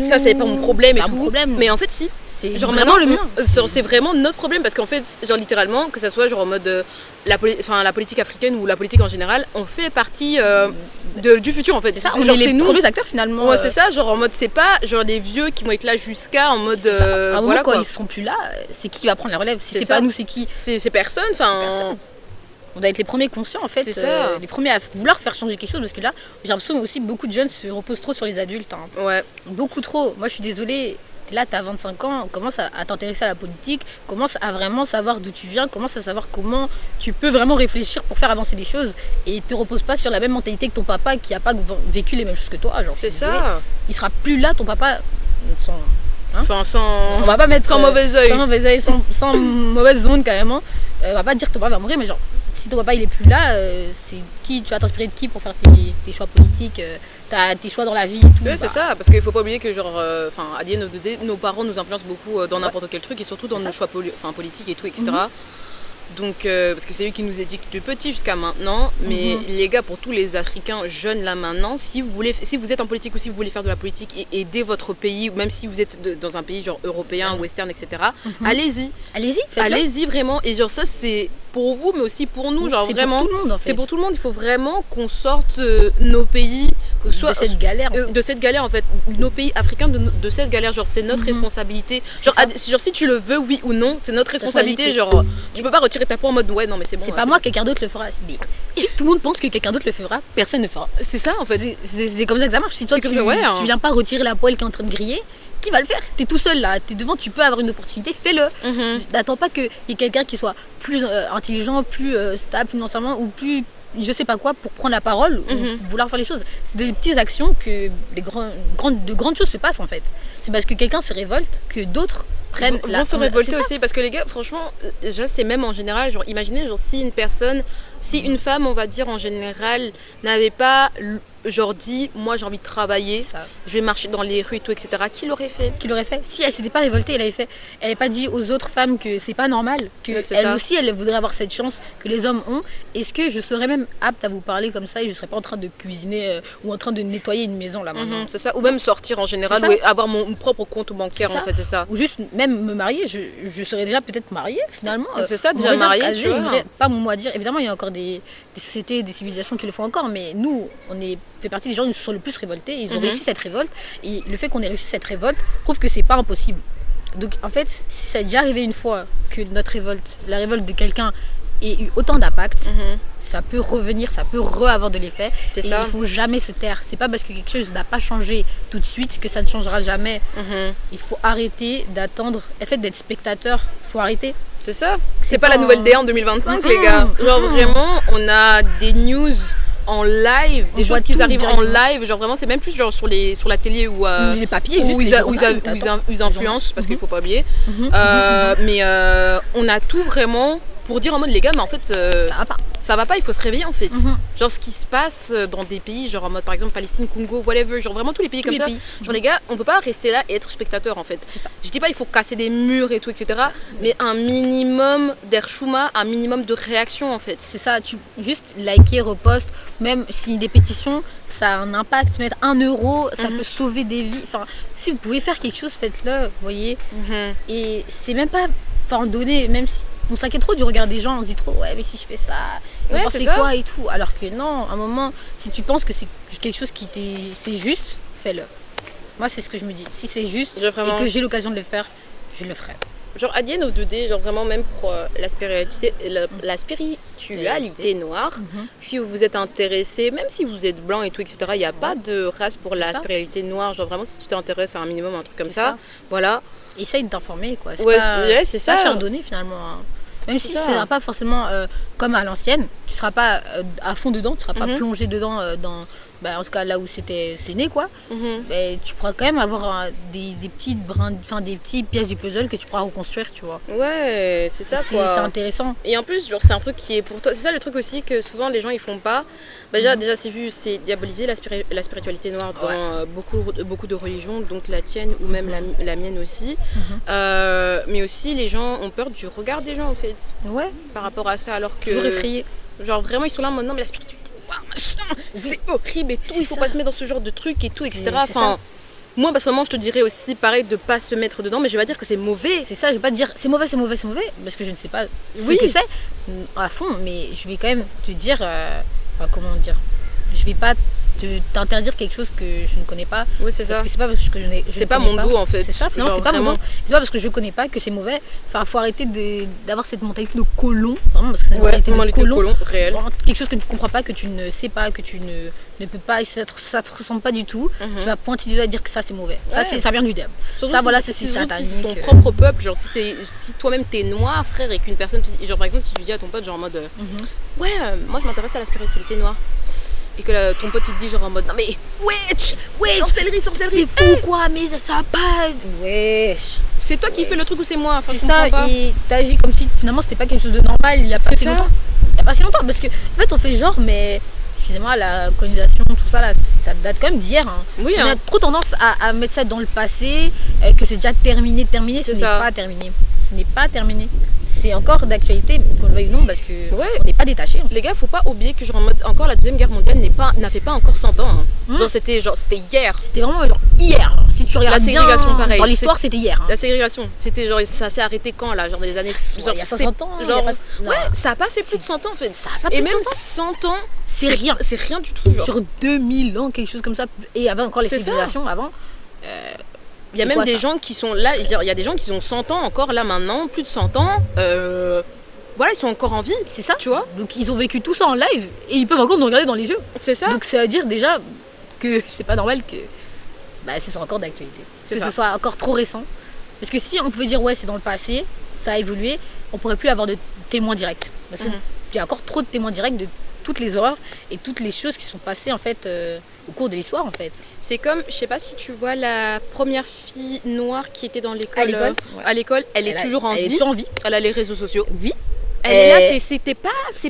ça, c'est pas mon problème et tout. Problème. Mais en fait, si. C'est genre vraiment le mien. C'est vraiment notre problème parce qu'en fait, genre littéralement, que ça soit genre en mode la politique africaine ou la politique en général, on fait partie du futur en fait. C'est ça, genre, on est les premiers acteurs finalement. Ouais, c'est ça, genre en mode, c'est pas genre les vieux qui vont être là jusqu'à en mode. À un moment, voilà, quand quoi. ils seront plus là, c'est qui va prendre la relève? Si c'est ça. pas nous, c'est qui? C'est personne, enfin. On doit être les premiers conscients en fait, C'est ça. les premiers à vouloir faire changer quelque chose parce que là, j'ai l'impression aussi beaucoup de jeunes se reposent trop sur les adultes. Hein. Ouais. Beaucoup trop. Moi je suis désolée, là t'as 25 ans, commence à t'intéresser à la politique, commence à vraiment savoir d'où tu viens, commence à savoir comment tu peux vraiment réfléchir pour faire avancer les choses et te repose pas sur la même mentalité que ton papa qui a pas vécu les mêmes choses que toi. Genre, c'est ça. Il sera plus là, ton papa, sans... Hein, enfin, on va pas mettre sans mauvais œil. Sans mauvais œil, sans mauvaise onde carrément. On va pas dire que ton papa va mourir, mais genre, si ton papa il est plus là, c'est qui, tu vas t'inspirer de qui pour faire tes choix politiques, tes choix dans la vie et tout. Ouais, c'est ça, parce qu'il faut pas oublier que genre, à the end of the day, nos parents nous influencent beaucoup dans n'importe quel truc et surtout dans nos choix politiques et tout, etc. Donc, parce que c'est eux qui nous éduquent de petit jusqu'à maintenant. Mais les gars, pour tous les Africains jeunes là maintenant, si vous êtes en politique ou si vous voulez faire de la politique et aider votre pays, ou même si vous êtes dans un pays genre européen, western, etc., allez-y. Allez-y vraiment. Et genre ça, c'est pour vous, mais aussi pour nous. Genre vraiment, pour tout le monde, en fait. C'est pour tout le monde. Il faut vraiment qu'on sorte nos pays, que ce soit de cette galère. De cette galère en fait, nos pays africains de cette galère. Genre c'est notre responsabilité. Genre si tu le veux, oui ou non, c'est notre responsabilité. Genre tu peux pas retirer ta peau en mode ouais non mais c'est bon. C'est pas moi, quelqu'un d'autre le fera. Mais si tout le monde pense que quelqu'un d'autre le fera, personne ne fera. C'est ça en fait. C'est comme ça que ça marche. Si toi tu viens pas retirer la poêle qui est en train de griller, qui va le faire? T'es tout seul là, t'es devant, tu peux avoir une opportunité, fais-le. N'attends pas qu'il y ait quelqu'un qui soit plus intelligent, plus stable financièrement ou plus je sais pas quoi pour prendre la parole ou vouloir faire les choses. C'est des petites actions que de grandes choses se passent en fait. C'est parce que quelqu'un se révolte que d'autres prennent vont se révolter aussi parce que les gars franchement c'est même en général genre imaginez genre si une femme on va dire en général n'avait pas genre dit moi j'ai envie de travailler, je vais marcher dans les rues et tout etc. Qui l'aurait fait? Si elle s'était pas révoltée, elle avait pas dit aux autres femmes que c'est pas normal, que elle aussi elle voudrait avoir cette chance que les hommes ont. Est-ce que je serais même apte à vous parler comme ça et je serais pas en train de cuisiner ou en train de nettoyer une maison là maintenant? C'est ça, ou même sortir en général ou avoir mon propre compte bancaire en fait, c'est ça. Ou juste même me marier, je serais déjà peut-être mariée finalement. C'est ça, déjà mariée, tu vois. Pas mon mot à dire. Évidemment il y a encore des sociétés, des civilisations qui le font encore, mais nous fait partie des gens qui se sont le plus révoltés. Ils ont réussi cette révolte et le fait qu'on ait réussi cette révolte prouve que c'est pas impossible. Donc en fait, si ça est déjà arrivé une fois que notre révolte, la révolte de quelqu'un ait eu autant d'impact, ça peut revenir, ça peut avoir de l'effet. Et il faut jamais se taire. C'est pas parce que quelque chose n'a pas changé tout de suite que ça ne changera jamais. Il faut arrêter d'attendre. En fait, d'être spectateur, faut arrêter. C'est ça. C'est pas la nouvelle DA en 2025, les gars. Genre vraiment, on a des news en live, des choses qui arrivent en live, genre vraiment c'est même plus genre sur la télé ou les papiers, où ils influencent parce qu'il faut pas oublier. Mais on a tout vraiment pour dire en mode les gars mais en fait ça va pas, il faut se réveiller en fait. Genre ce qui se passe dans des pays genre en mode par exemple Palestine, Congo, whatever, genre vraiment tous les pays comme ça. Genre les gars, on peut pas rester là et être spectateur en fait. Je dis pas il faut casser des murs et tout etc. Mais un minimum d'erchouma, un minimum de réaction en fait. C'est ça, tu juste liker, repost, même si des pétitions ça a un impact, mettre 1 euro, ça peut sauver des vies. Enfin, si vous pouvez faire quelque chose, faites-le, vous voyez. Et c'est même pas donné, même si on s'inquiète trop du regard des gens, on se dit trop ouais mais si je fais ça, c'est quoi et tout. Alors que non, à un moment, si tu penses que c'est quelque chose c'est juste, fais-le. Moi c'est ce que je me dis. Si c'est juste et que j'ai l'occasion de le faire, je le ferai. Genre à Dienne au 2D, genre vraiment même pour la spiritualité noire, si vous vous êtes intéressé, même si vous êtes blanc et tout, etc., il n'y a pas de race pour la spiritualité noire. Genre vraiment si tu t'intéresses à un minimum, un truc comme ça, voilà. Essaye de t'informer quoi. C'est ça. Pas cher donné finalement. Hein. Même si ce ne sera pas forcément comme à l'ancienne, tu ne seras pas à fond dedans, tu ne seras pas plongé dedans en tout cas là où c'est né quoi. Mais tu pourras quand même avoir des petites des petites pièces du puzzle que tu pourras reconstruire, tu vois. Ouais, c'est ça quoi. C'est intéressant. Et en plus genre c'est un truc qui est pour toi. C'est ça le truc aussi que souvent les gens ils font pas. Déjà c'est diaboliser la spiritualité noire dans beaucoup de religions, donc la tienne ou même la mienne aussi. Mais aussi les gens ont peur du regard des gens en fait. Ouais. Par rapport à ça alors que. Toujours effrayé. Genre vraiment, ils sont là maintenant, mais la spiritualité, waouh, machin, c'est horrible et tout, il faut ça. pas se mettre dans ce genre de truc et tout, etc. C'est Enfin, ça. moi, personnellement, je te dirais aussi pareil de pas se mettre dedans, mais je vais pas dire que c'est mauvais. C'est ça, je vais pas te dire c'est mauvais, parce que je ne sais pas Oui. ce que c'est à fond, mais je vais quand même te dire, enfin, comment dire, je vais pas t'interdire quelque chose que je ne connais pas. Oui, c'est ça. Parce que c'est pas parce que C'est pas mon dos en fait. C'est ça, finalement, Genre, c'est pas vraiment. mon dos. C'est pas parce que je connais pas que c'est mauvais. Enfin, faut arrêter d'avoir cette mentalité de colon. Vraiment, parce que c'est une mentalité de colon. Réel. Quelque chose que tu ne comprends pas, que tu ne sais pas, que tu ne peux pas, ça te ressemble pas du tout. Tu vas pointer du doigt et dire que ça c'est mauvais. Ouais. Ça vient du diable. Surtout Ça, si, voilà, si c'est ton satanique. propre peuple, genre si toi-même t'es noir, frère, et qu'une personne, genre par exemple, si tu dis à ton pote, genre en mode, ouais, moi je m'intéresse à la spiritualité noire. Et que ton pote il te dit genre en mode non mais wesh, sorcellerie, T'es fou quoi, mais ça va pas. Wesh. c'est toi qui fais le truc ou c'est moi, enfin C'est je ça, comprends pas. et t'agis comme si finalement c'était pas quelque chose de normal il y a pas C'est si ça. longtemps. Il y a pas si longtemps, parce que en fait on fait genre, mais excusez-moi, la colonisation, tout ça là, ça date quand même d'hier. Hein. Oui, On a hein. trop tendance à mettre ça dans le passé, que c'est déjà terminé. Ce C'est n'est ça. pas terminé. Ce n'est pas terminé. C'est encore d'actualité, qu'on le veuille ou non, parce que Ouais. on n'est pas détaché. Les gars, faut pas oublier que genre en mode encore la deuxième guerre mondiale n'a fait pas encore 100 ans. Hein. Genre c'était hier. C'était vraiment genre hier. Si tu regardes bien ségrégation, pareil. dans l'histoire, c'était hier. Hein. La ségrégation, c'était genre ça s'est arrêté quand là, genre dans les années genre il y a c'est- 60 ans. il y a genre pas- non. ouais, ça a pas fait plus de 100 ans en fait. Ça a pas Et plus de même 100 ans. 100 ans, C'est rien. C'est rien du tout genre. Sur 2000 ans, quelque chose comme ça. Et avant encore les C'est ça. civilisations, avant. Il y a c'est même quoi, des ça gens qui sont là, il y a des gens qui ont 100 ans encore là maintenant, plus de 100 ans. Voilà, ils sont encore en vie, C'est ça. tu vois. Donc ils ont vécu tout ça en live et ils peuvent encore nous regarder dans les yeux. C'est ça. Donc ça veut dire déjà que c'est pas normal que ce soit encore d'actualité. C'est Que ça. ce soit encore trop récent. Parce que si on pouvait dire ouais c'est dans le passé, ça a évolué, on pourrait plus avoir de témoins directs. Parce qu'il y a encore trop de témoins directs de toutes les horreurs et toutes les choses qui sont passées en fait au cours de l'histoire en fait. C'est comme, je sais pas si tu vois la première fille noire qui était dans l'école. À l'école, ouais. À l'école, elle est toujours en Elle est vie. toujours en vie. Elle a les réseaux sociaux. Oui. Elle est là, Et- c'est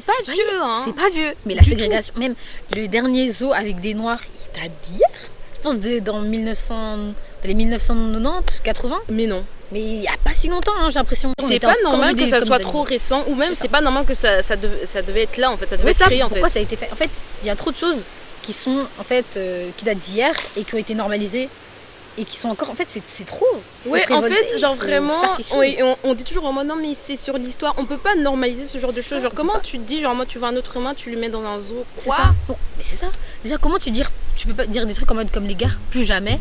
pas vieux, hein. C'est pas vieux. Mais la Du ségrégation, même le dernier zoo avec des noirs, il date d'hier. Je pense dans 1900, dans les 1990, 80. Mais non. Mais il y a pas si longtemps, hein, j'ai l'impression. On C'est était pas encore normal vus que ça comme soit des trop animaux. récent, ou même c'est pas normal que ça devait être là en fait, ça devait Oui, être ça, créé en pourquoi fait. ça a été fait? En fait, il y a trop de choses qui sont en fait qui datent d'hier et qui ont été normalisées et qui sont encore en fait c'est trop. Faut Ouais, se en révolter, fait, genre faut vraiment, faire quelque chose. on dit toujours en mode non, mais c'est sur l'histoire, on peut pas normaliser ce genre de choses. Genre, comment tu te dis, genre, moi, tu vois un autre humain, tu le mets dans un zoo, C'est quoi? ça. Mais c'est ça. Déjà, comment tu peux pas dire des trucs en mode comme les gars, plus jamais,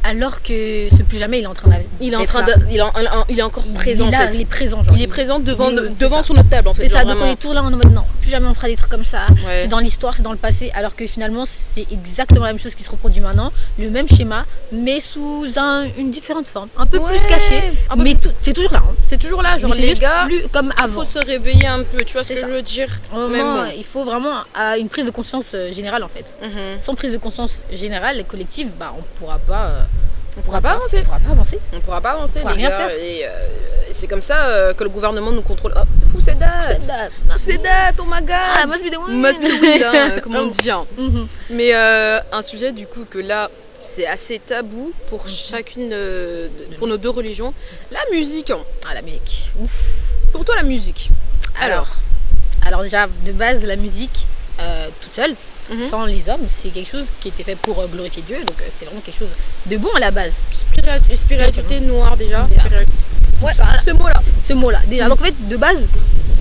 alors que ce plus jamais il est en train d'être Il est en train là. il est encore présent Il est en là, fait. il est présent. Genre, Il est présent devant, c'est devant ça. sur notre table en fait. C'est ça, genre, donc on vraiment. est toujours là en mode non, plus jamais on fera des trucs comme ça. Ouais. C'est dans l'histoire, c'est dans le passé, alors que finalement c'est exactement la même chose qui se reproduit maintenant, le même schéma, mais sous une différente forme, un peu Ouais, plus caché, un peu mais c'est toujours là. Hein. C'est toujours là, genre Mais c'est les juste gars, plus comme il avant. faut se réveiller un peu, tu vois ce C'est que ça. je veux dire? Vraiment, Même bon. il faut vraiment une prise de conscience générale en fait. Sans prise de conscience générale et collective, on pourra pas. On pourra pas avancer. On pourra pas avancer. On pourra pas avancer, pourra les rien gars. faire. Et c'est comme ça que le gouvernement nous contrôle. Hop, poussez date. Poussez date, oh my god. Ah, must be the wind. Must be the wind, hein, comme on dit. Hein. Mhm. Mais un sujet du coup que là, c'est assez tabou pour chacune, pour nos deux religions. La musique. Ah, la musique. Ouf. Pour toi, la musique. Alors déjà, de base, la musique, toute seule, Mhm. sans les hommes, c'est quelque chose qui était fait pour glorifier Dieu, donc c'était vraiment quelque chose de bon à la base. Spiritualité noire déjà. Déjà. Ouais, Ça, ce mot-là. ce mot-là. Déjà, donc en fait, de base,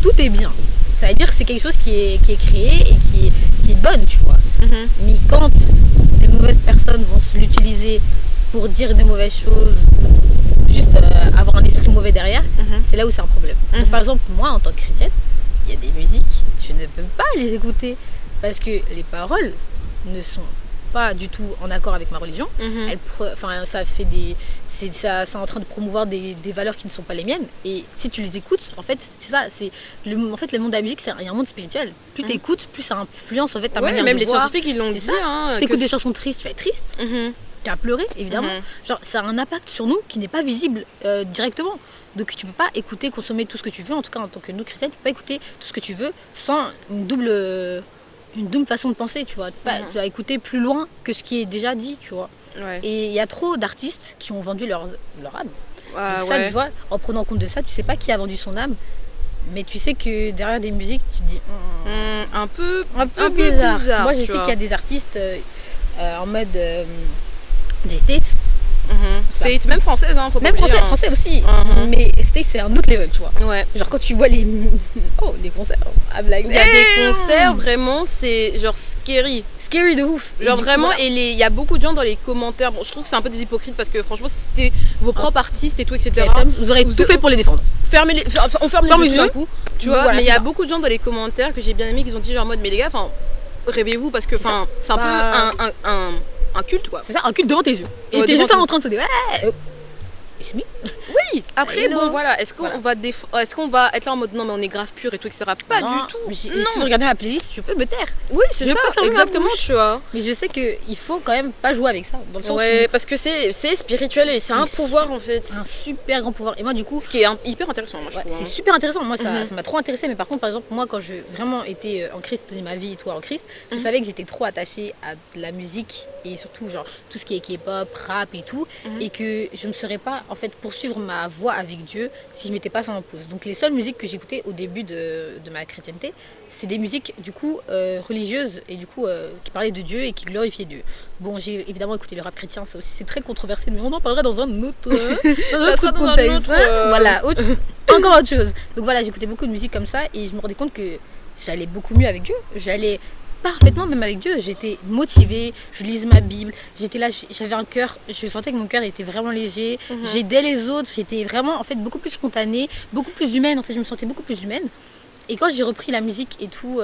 tout est bien. Ça veut dire que c'est quelque chose qui est créé et qui est bonne, tu vois. Mais quand des mauvaises personnes vont l'utiliser pour dire de mauvaises choses, juste avoir un esprit mauvais derrière, c'est là où c'est un problème. Donc, par exemple, moi, en tant que chrétienne, il y a des musiques, je ne peux pas les écouter parce que les paroles ne sont pas du tout en accord avec ma religion. Ça fait c'est en train de promouvoir des valeurs qui ne sont pas les miennes. Et si tu les écoutes, en fait, c'est ça. En fait, le monde de la musique, c'est un monde spirituel. Plus tu écoutes, plus ça influence en fait ta Ouais, manière même de les voir. scientifiques ils l'ont C'est dit. ça. Hein, Si tu écoutes des chansons tristes, tu vas être triste. Tu vas pleurer, évidemment. Genre, ça a un impact sur nous qui n'est pas visible directement. Donc, tu peux pas écouter, consommer tout ce que tu veux. En tout cas, en tant que nous chrétiens, tu peux pas écouter tout ce que tu veux sans une double façon de penser, tu vois. Tu vas écouter plus loin que ce qui est déjà dit, tu vois. Ouais. Et il y a trop d'artistes qui ont vendu leur âme. Ah, Donc ça, ouais. tu vois, en prenant compte de ça, tu sais pas qui a vendu son âme Mais tu sais que derrière des musiques, tu te dis Un peu bizarre. Moi, je sais qu'il y a des artistes en mode des States. States, même française, hein, faut pas même oublier, français aussi. Mais States, c'est un autre level, tu vois. Ouais. Genre quand tu vois les concerts, I'm like, il y a des concerts vraiment, c'est genre scary de ouf. Genre vraiment, et il y a beaucoup de gens dans les commentaires. Bon, je trouve que c'est un peu des hypocrites parce que franchement, si c'était vos propres artistes et tout, etc., vous aurez tout fait pour les défendre. On ferme les yeux tout d'un coup, tu vois. Voilà, mais il y a beaucoup de gens dans les commentaires que j'ai bien aimé qui ont dit genre en mode, mais les gars, rêvez-vous parce que c'est un peu un culte, quoi. C'est ça, un culte devant tes yeux. Et t'es juste en train de se dire ouais. Oui, après bon voilà, est-ce qu'on va être là en mode non mais on est grave pur et tout, etc. Pas du tout. Mais si vous regardez ma playlist, je peux me taire. Oui, c'est ça, exactement, tu vois. Mais je sais qu'il faut quand même pas jouer avec ça, dans le sens parce que c'est spirituel et c'est un pouvoir en fait. Un super grand pouvoir. Et moi du coup, ce qui est hyper intéressant, moi je trouve. C'est super intéressant, moi ça m'a trop intéressé. Mais par contre, par exemple, moi quand je vraiment été en Christ de ma vie et tout en Christ, je savais que j'étais trop attachée à la musique et surtout genre tout ce qui est K-pop, rap et tout, et que je ne serais pas en fait poursuivre ma voie avec Dieu si je mettais pas ça en pause. Donc les seules musiques que j'écoutais au début de ma chrétienté, c'est des musiques du coup religieuses et du coup qui parlaient de Dieu et qui glorifiaient Dieu. Bon, j'ai évidemment écouté le rap chrétien, ça aussi c'est très controversé, mais on en parlera dans un autre contexte. Voilà, encore autre chose. Donc voilà, j'écoutais beaucoup de musique comme ça et je me rendais compte que j'allais beaucoup mieux avec Dieu. J'allais parfaitement même avec Dieu, j'étais motivée, je lisais ma Bible, j'étais là, j'avais un cœur, je sentais que mon cœur était vraiment léger, j'aidais les autres, j'étais vraiment en fait beaucoup plus spontanée, beaucoup plus humaine, en fait je me sentais beaucoup plus humaine. Et quand j'ai repris la musique et tout,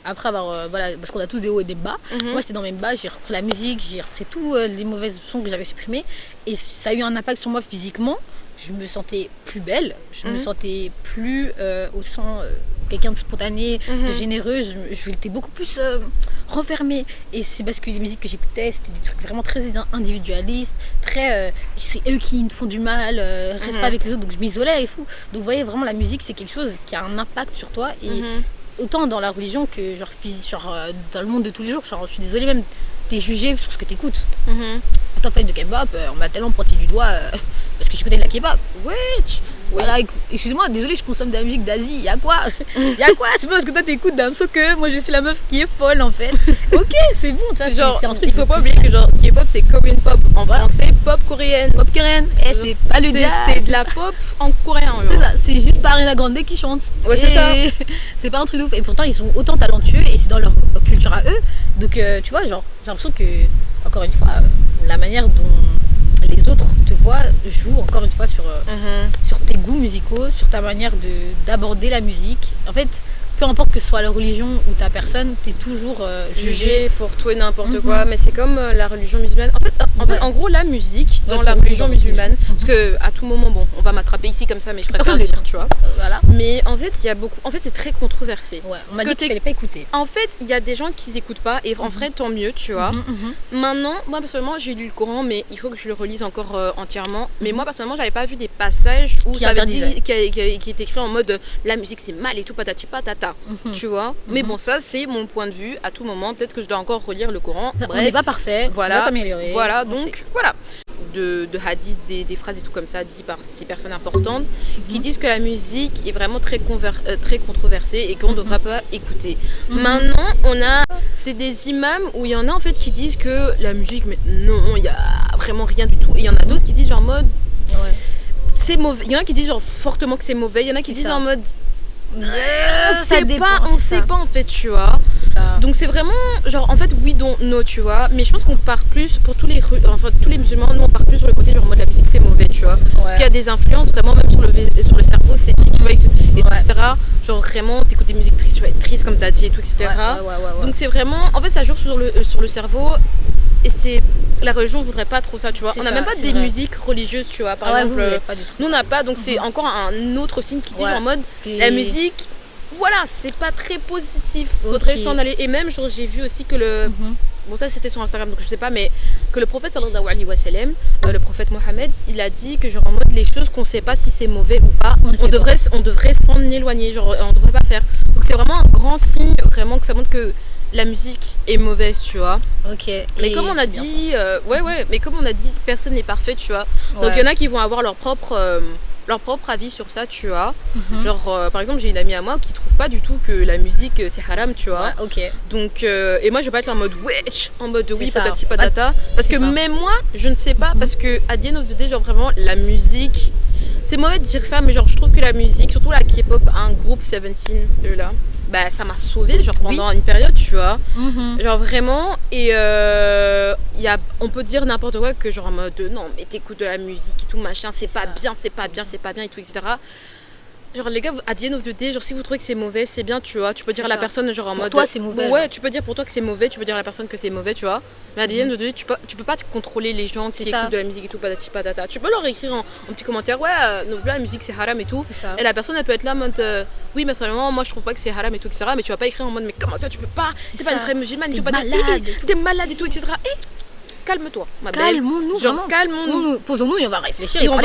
après avoir, parce qu'on a tous des hauts et des bas, moi j'étais dans mes bas, j'ai repris la musique, j'ai repris tous les mauvais sons que j'avais supprimés et ça a eu un impact sur moi physiquement. Je me sentais plus belle, je me sentais plus au sens quelqu'un de spontané, de généreux, je étais beaucoup plus renfermée. Et c'est parce que les musiques que j'écoutais, c'était des trucs vraiment très individualistes, très c'est eux qui me font du mal, reste pas avec les autres, donc je m'isolais et fou. Donc vous voyez, vraiment la musique c'est quelque chose qui a un impact sur toi et autant dans la religion que genre dans le monde de tous les jours, genre, je suis désolée même, t'es jugé sur ce que t'écoutes. En tant que fan de K-pop, on m'a tellement pointé du doigt parce que je connais de la K-pop. Voilà, excusez-moi, désolé, je consomme de la musique d'Asie. Y'a quoi C'est pas parce que toi t'écoutes Damso que moi je suis la meuf qui est folle en fait. Ok, c'est bon, tu vois, genre, c'est un truc. Il faut pas oublier que genre K-pop c'est Korean pop en français, pop coréenne. Pop coréenne, c'est pas le jazz. C'est de la pop en coréen. C'est ça, c'est juste pas Ariana Grande qui chante. Ouais, c'est ça. C'est pas un truc de ouf. Et pourtant ils sont autant talentueux et c'est dans leur culture à eux. Donc tu vois, genre, j'ai l'impression que, encore une fois, la manière dont les autres te voient joue encore une fois sur tes goûts musicaux, sur ta manière d'aborder la musique. En fait, peu importe que ce soit la religion ou ta personne, t'es toujours jugé pour tout et n'importe quoi. Mais c'est comme la religion musulmane. En gros, la musique dans la religion musulmane, parce que à tout moment, bon, on va m'attraper ici comme ça, mais je préfère le dire, tu vois. Voilà. Mais en fait, il y a beaucoup. En fait, c'est très controversé. Ouais, on m'a dit qu'il fallait pas écouter. En fait, il y a des gens qui n'écoutent pas, et en vrai, tant mieux, tu vois. Maintenant, moi personnellement, j'ai lu le Coran, mais il faut que je le relise encore entièrement. Mais moi personnellement, j'avais pas vu des passages où ça avait dit qui était écrit en mode la musique c'est mal et tout patati patata. Tu vois, mais bon, ça c'est mon point de vue. À tout moment, peut-être que je dois encore relire le Coran. Bref, on n'est pas parfait, voilà, on va s'améliorer. Voilà, donc voilà. De hadiths, des phrases et tout comme ça, dit par 6 personnes importantes, qui disent que la musique est vraiment très controversée et qu'on ne devrait pas écouter. Maintenant, c'est des imams où il y en a en fait qui disent que la musique, mais non, il y a vraiment rien du tout. Et il y en a d'autres qui disent genre en mode, c'est mauvais. Il y en a qui disent genre fortement que c'est mauvais. Il y en a qui disent en mode, on sait pas en fait, tu vois. Donc c'est vraiment genre en fait oui donc no, tu vois, mais je pense qu'on part plus pour tous les musulmans, nous on part plus sur le côté genre mode la musique c'est mauvais, tu vois, parce qu'il y a des influences vraiment même sur le cerveau, c'est dit, tu vois, et tout, etc. Genre vraiment t'écoutes des musiques tristes, tu vas être triste comme t'as dit et tout, etc. Donc c'est vraiment en fait ça joue sur le cerveau. Et c'est la religion voudrait pas trop ça, tu vois. On n'a même pas des musiques religieuses, tu vois. Par exemple, nous on n'a pas, donc c'est encore un autre signe qui dit genre en mode la musique, voilà, c'est pas très positif. Faudrait s'en aller. Et même genre j'ai vu aussi que bon ça c'était sur Instagram donc je sais pas, mais que le prophète sallallahu alayhi wa sallam, le prophète Mohammed, il a dit que genre en mode les choses qu'on sait pas si c'est mauvais ou pas, on devrait s'en éloigner, genre on devrait pas faire. Donc c'est vraiment un grand signe vraiment que ça montre que la musique est mauvaise, tu vois. Ok. Mais comme on a dit, mais comme on a dit, personne n'est parfait, tu vois. Donc il y en a qui vont avoir leur propre leur propre avis sur ça, tu vois. Genre, par exemple, j'ai une amie à moi qui trouve pas du tout que la musique c'est haram, tu vois. Ouais, ok. Donc, et moi je vais pas être là en mode wesh, en mode oui, ça. patati patata. Parce que C'est ça. même moi, je ne sais pas, parce que à the end of the day, genre vraiment, la musique, c'est mauvais de dire ça, mais genre je trouve que la musique, surtout la K-pop, un groupe 17, eux là, bah ça m'a sauvée, genre pendant une période, tu vois. Genre vraiment, et on peut dire n'importe quoi que genre en mode non, mais t'écoutes de la musique et tout machin, c'est pas bien, c'est pas bien, c'est pas bien et tout, etc. Genre les gars, à the end of the day, genre si vous trouvez que c'est mauvais, c'est bien, tu vois. Tu peux dire à la personne genre en mode. Pour toi c'est mauvais. Ouais, tu peux dire pour toi que c'est mauvais, tu peux dire à la personne que c'est mauvais, tu vois. Mais à the end of the day, tu peux pas contrôler les gens qui écoutent de la musique et tout, patati patata. Tu peux leur écrire en petit commentaire, ouais, donc là la musique c'est haram et tout. Et la personne elle peut être là en mode, oui, mais seulement moi je trouve pas que c'est haram et tout, etc. Mais tu vas pas écrire en mode, mais comment ça tu peux pas, c'est pas une vraie musulmane, tu peux pas t'es malade et tout, etc. Et calme-toi, ma belle. Calmons-nous, genre calmons-nous. Posons-nous et on va réfléchir. Et on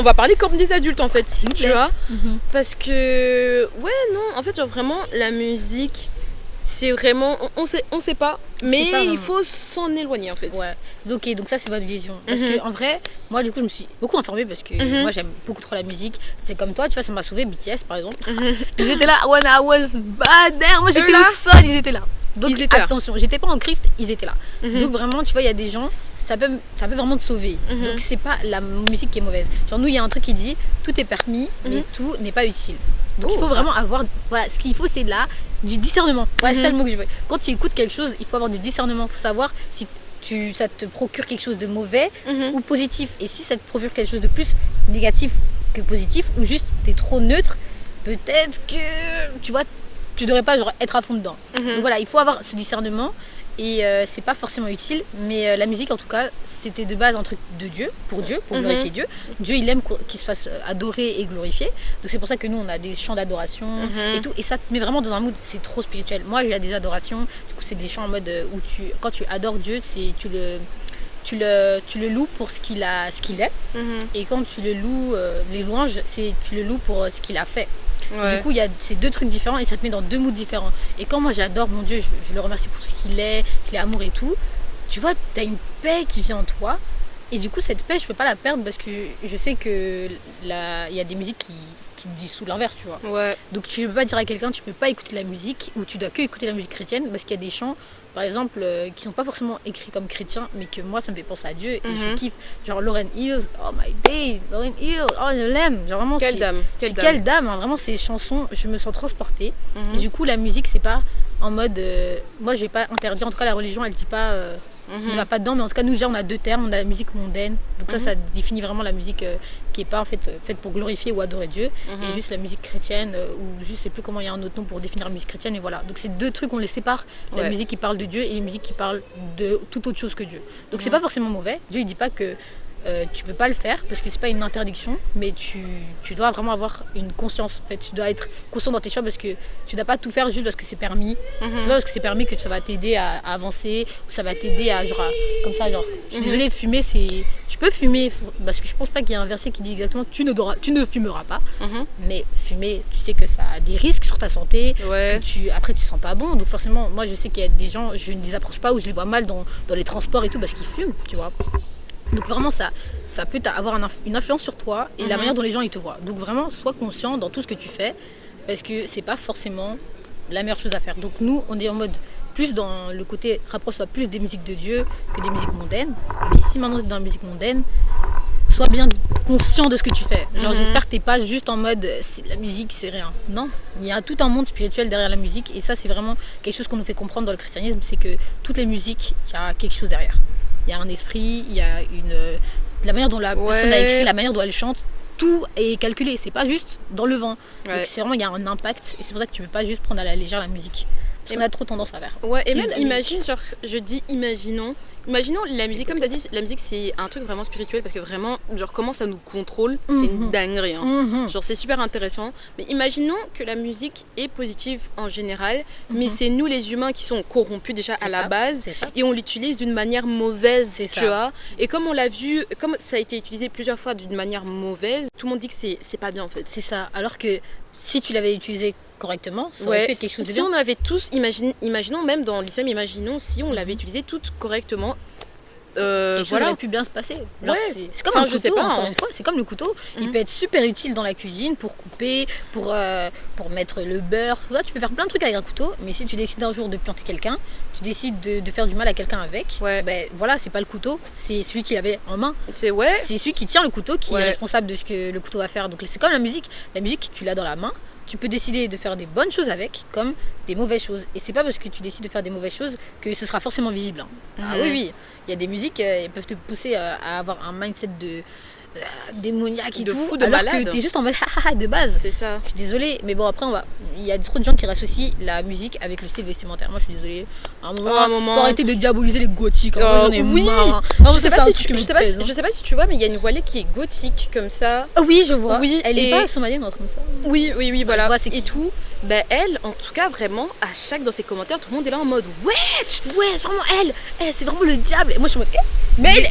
va parler comme des adultes en fait, tu vois. Parce que, ouais, non, en fait, genre vraiment, la musique, c'est vraiment, on sait pas, mais il faut s'en éloigner en fait. Ouais, ok, donc ça c'est votre vision. Parce que en vrai, moi du coup, je me suis beaucoup informée parce que moi j'aime beaucoup trop la musique. C'est comme toi, tu vois, ça m'a sauvé BTS par exemple. Ils étaient là, when I was bad there, moi j'étais au sol, ils étaient là. Donc attention, j'étais pas en Christ, ils étaient là. Donc vraiment, tu vois, il y a des gens, ça peut vraiment te sauver. Donc c'est pas la musique qui est mauvaise. Genre nous, il y a un truc qui dit, tout est permis, mais tout n'est pas utile. Donc il faut vraiment avoir, voilà, ce qu'il faut c'est là du discernement. Voilà, c'est ça le mot que je veux. Quand tu écoutes quelque chose, il faut avoir du discernement. Il faut savoir si ça te procure quelque chose de mauvais ou positif. Et si ça te procure quelque chose de plus négatif que positif, ou juste t'es trop neutre, peut-être que, tu vois, tu devrais pas genre, être à fond dedans. Donc voilà, il faut avoir ce discernement. Et c'est pas forcément utile, mais la musique en tout cas, c'était de base un truc de Dieu, pour glorifier Dieu. Dieu il aime qu'il se fasse adorer et glorifier. Donc c'est pour ça que nous on a des chants d'adoration et tout. Et ça te met vraiment dans un mood, c'est trop spirituel. Moi il y a des adorations, du coup c'est des chants en mode où quand tu adores Dieu, tu le loues pour ce qu'il est. Et quand tu le loues, les louanges, tu le loues pour ce qu'il a fait. Ouais. Du coup, il y a ces deux trucs différents et ça te met dans deux moods différents. Et quand moi j'adore mon Dieu, je le remercie pour ce qu'il est amour et tout, tu vois, t'as une paix qui vient en toi. Et du coup, cette paix, je peux pas la perdre parce que je sais que il y a des musiques qui te disent sous l'inverse, tu vois. Ouais. Donc tu peux pas dire à quelqu'un, tu peux pas écouter la musique ou tu dois que écouter la musique chrétienne parce qu'il y a des chants, par exemple, qui sont pas forcément écrits comme chrétiens, mais que moi ça me fait penser à Dieu et je kiffe. Genre Lauryn Hill, oh my days, Lauryn Hill, oh je l'aime. Genre vraiment, quelle dame, hein, vraiment ces chansons, je me sens transportée. Et du coup, la musique, c'est pas en mode. Moi je vais pas interdire, en tout cas la religion elle dit pas. On va pas dedans, mais en tout cas nous déjà on a deux termes, on a la musique mondaine, donc ça définit vraiment la musique qui est pas en fait faite pour glorifier ou adorer Dieu, et juste la musique chrétienne, ou je sais plus comment il y a un autre nom pour définir la musique chrétienne, et voilà. Donc c'est deux trucs, on les sépare, la musique qui parle de Dieu et la musique qui parle de toute autre chose que Dieu. Donc c'est pas forcément mauvais, Dieu il dit pas que tu peux pas le faire parce que c'est pas une interdiction, mais tu dois vraiment avoir une conscience en fait. Tu dois être conscient dans tes choix parce que tu dois pas tout faire juste parce que c'est permis. C'est pas parce que c'est permis que ça va t'aider à avancer ou ça va t'aider à genre comme ça genre. Je suis désolée, fumer tu peux fumer parce que je pense pas qu'il y a un verset qui dit exactement tu ne fumeras pas. Mais fumer, tu sais que ça a des risques sur ta santé. Que après tu sens pas bon, donc forcément moi je sais qu'il y a des gens, je ne les approche pas ou je les vois mal dans les transports et tout parce qu'ils fument, tu vois. Donc vraiment ça peut avoir une influence sur toi et la manière dont les gens ils te voient. Donc vraiment sois conscient dans tout ce que tu fais parce que c'est pas forcément la meilleure chose à faire. Donc nous on est en mode plus dans le côté rapproche-toi plus des musiques de Dieu que des musiques mondaines. Mais si maintenant tu es dans la musique mondaine, sois bien conscient de ce que tu fais. Genre j'espère que t'es pas juste en mode la musique c'est rien. Non, il y a tout un monde spirituel derrière la musique et ça c'est vraiment quelque chose qu'on nous fait comprendre dans le christianisme, c'est que toutes les musiques, il y a quelque chose derrière. Il y a un esprit, il y a la manière dont la personne a écrit, la manière dont elle chante, tout est calculé, c'est pas juste dans le vent. Donc c'est vraiment, il y a un impact et c'est pour ça que tu peux pas juste prendre à la légère la musique. Parce qu'on a trop tendance à faire. Ouais, et même imagine, genre, je dis imaginons la musique, comme tu as dit, la musique c'est un truc vraiment spirituel parce que vraiment, genre comment ça nous contrôle, c'est une dinguerie. Hein. Genre c'est super intéressant. Mais imaginons que la musique est positive en général, mais c'est nous les humains qui sont corrompus déjà à la base et on l'utilise d'une manière mauvaise, tu vois. Et comme on l'a vu, comme ça a été utilisé plusieurs fois d'une manière mauvaise, tout le monde dit que c'est pas bien en fait. C'est ça, alors que si tu l'avais utilisé correctement, ça aurait fait quelque chose de bien. Si on avait tous, imaginons même dans l'islam, imaginons si on l'avait utilisé tout correctement, Quelque chose aurait pu bien se passer. Genre, c'est comme un couteau, je sais pas, encore une fois, c'est comme le couteau. Il peut être super utile dans la cuisine pour couper, pour mettre le beurre. Tout ça. Tu peux faire plein de trucs avec un couteau, mais si tu décides un jour de planter quelqu'un, tu décides de faire du mal à quelqu'un avec, ben voilà, c'est pas le couteau, c'est celui qui l'avait en main. C'est celui qui tient le couteau qui est responsable de ce que le couteau va faire. Donc c'est comme la musique. La musique, tu l'as dans la main. Tu peux décider de faire des bonnes choses avec, comme des mauvaises choses. Et c'est pas parce que tu décides de faire des mauvaises choses que ce sera forcément visible. Ah oui. Il y a des musiques, elles peuvent te pousser à avoir un mindset de démoniaque et de tout, fou, de alors malade. que t'es juste en mode de base. C'est ça. Je suis désolée, mais bon après il y a trop de gens qui associent la musique avec le style vestimentaire. Moi je suis désolée. À un moment, faut arrêter de diaboliser les gothiques. Moi j'en ai marre. Hein. Non, je sais pas si tu vois, mais il y a une voilée qui est gothique comme ça. Oui, je vois. Oui, elle est pas somalienne, comme ça. Oui, voilà. Et tout. Ben elle, en tout cas, vraiment, dans ses commentaires, tout le monde est là en mode wesh. Ouais, c'est vraiment elle. C'est vraiment le diable. Et moi je suis en mode mais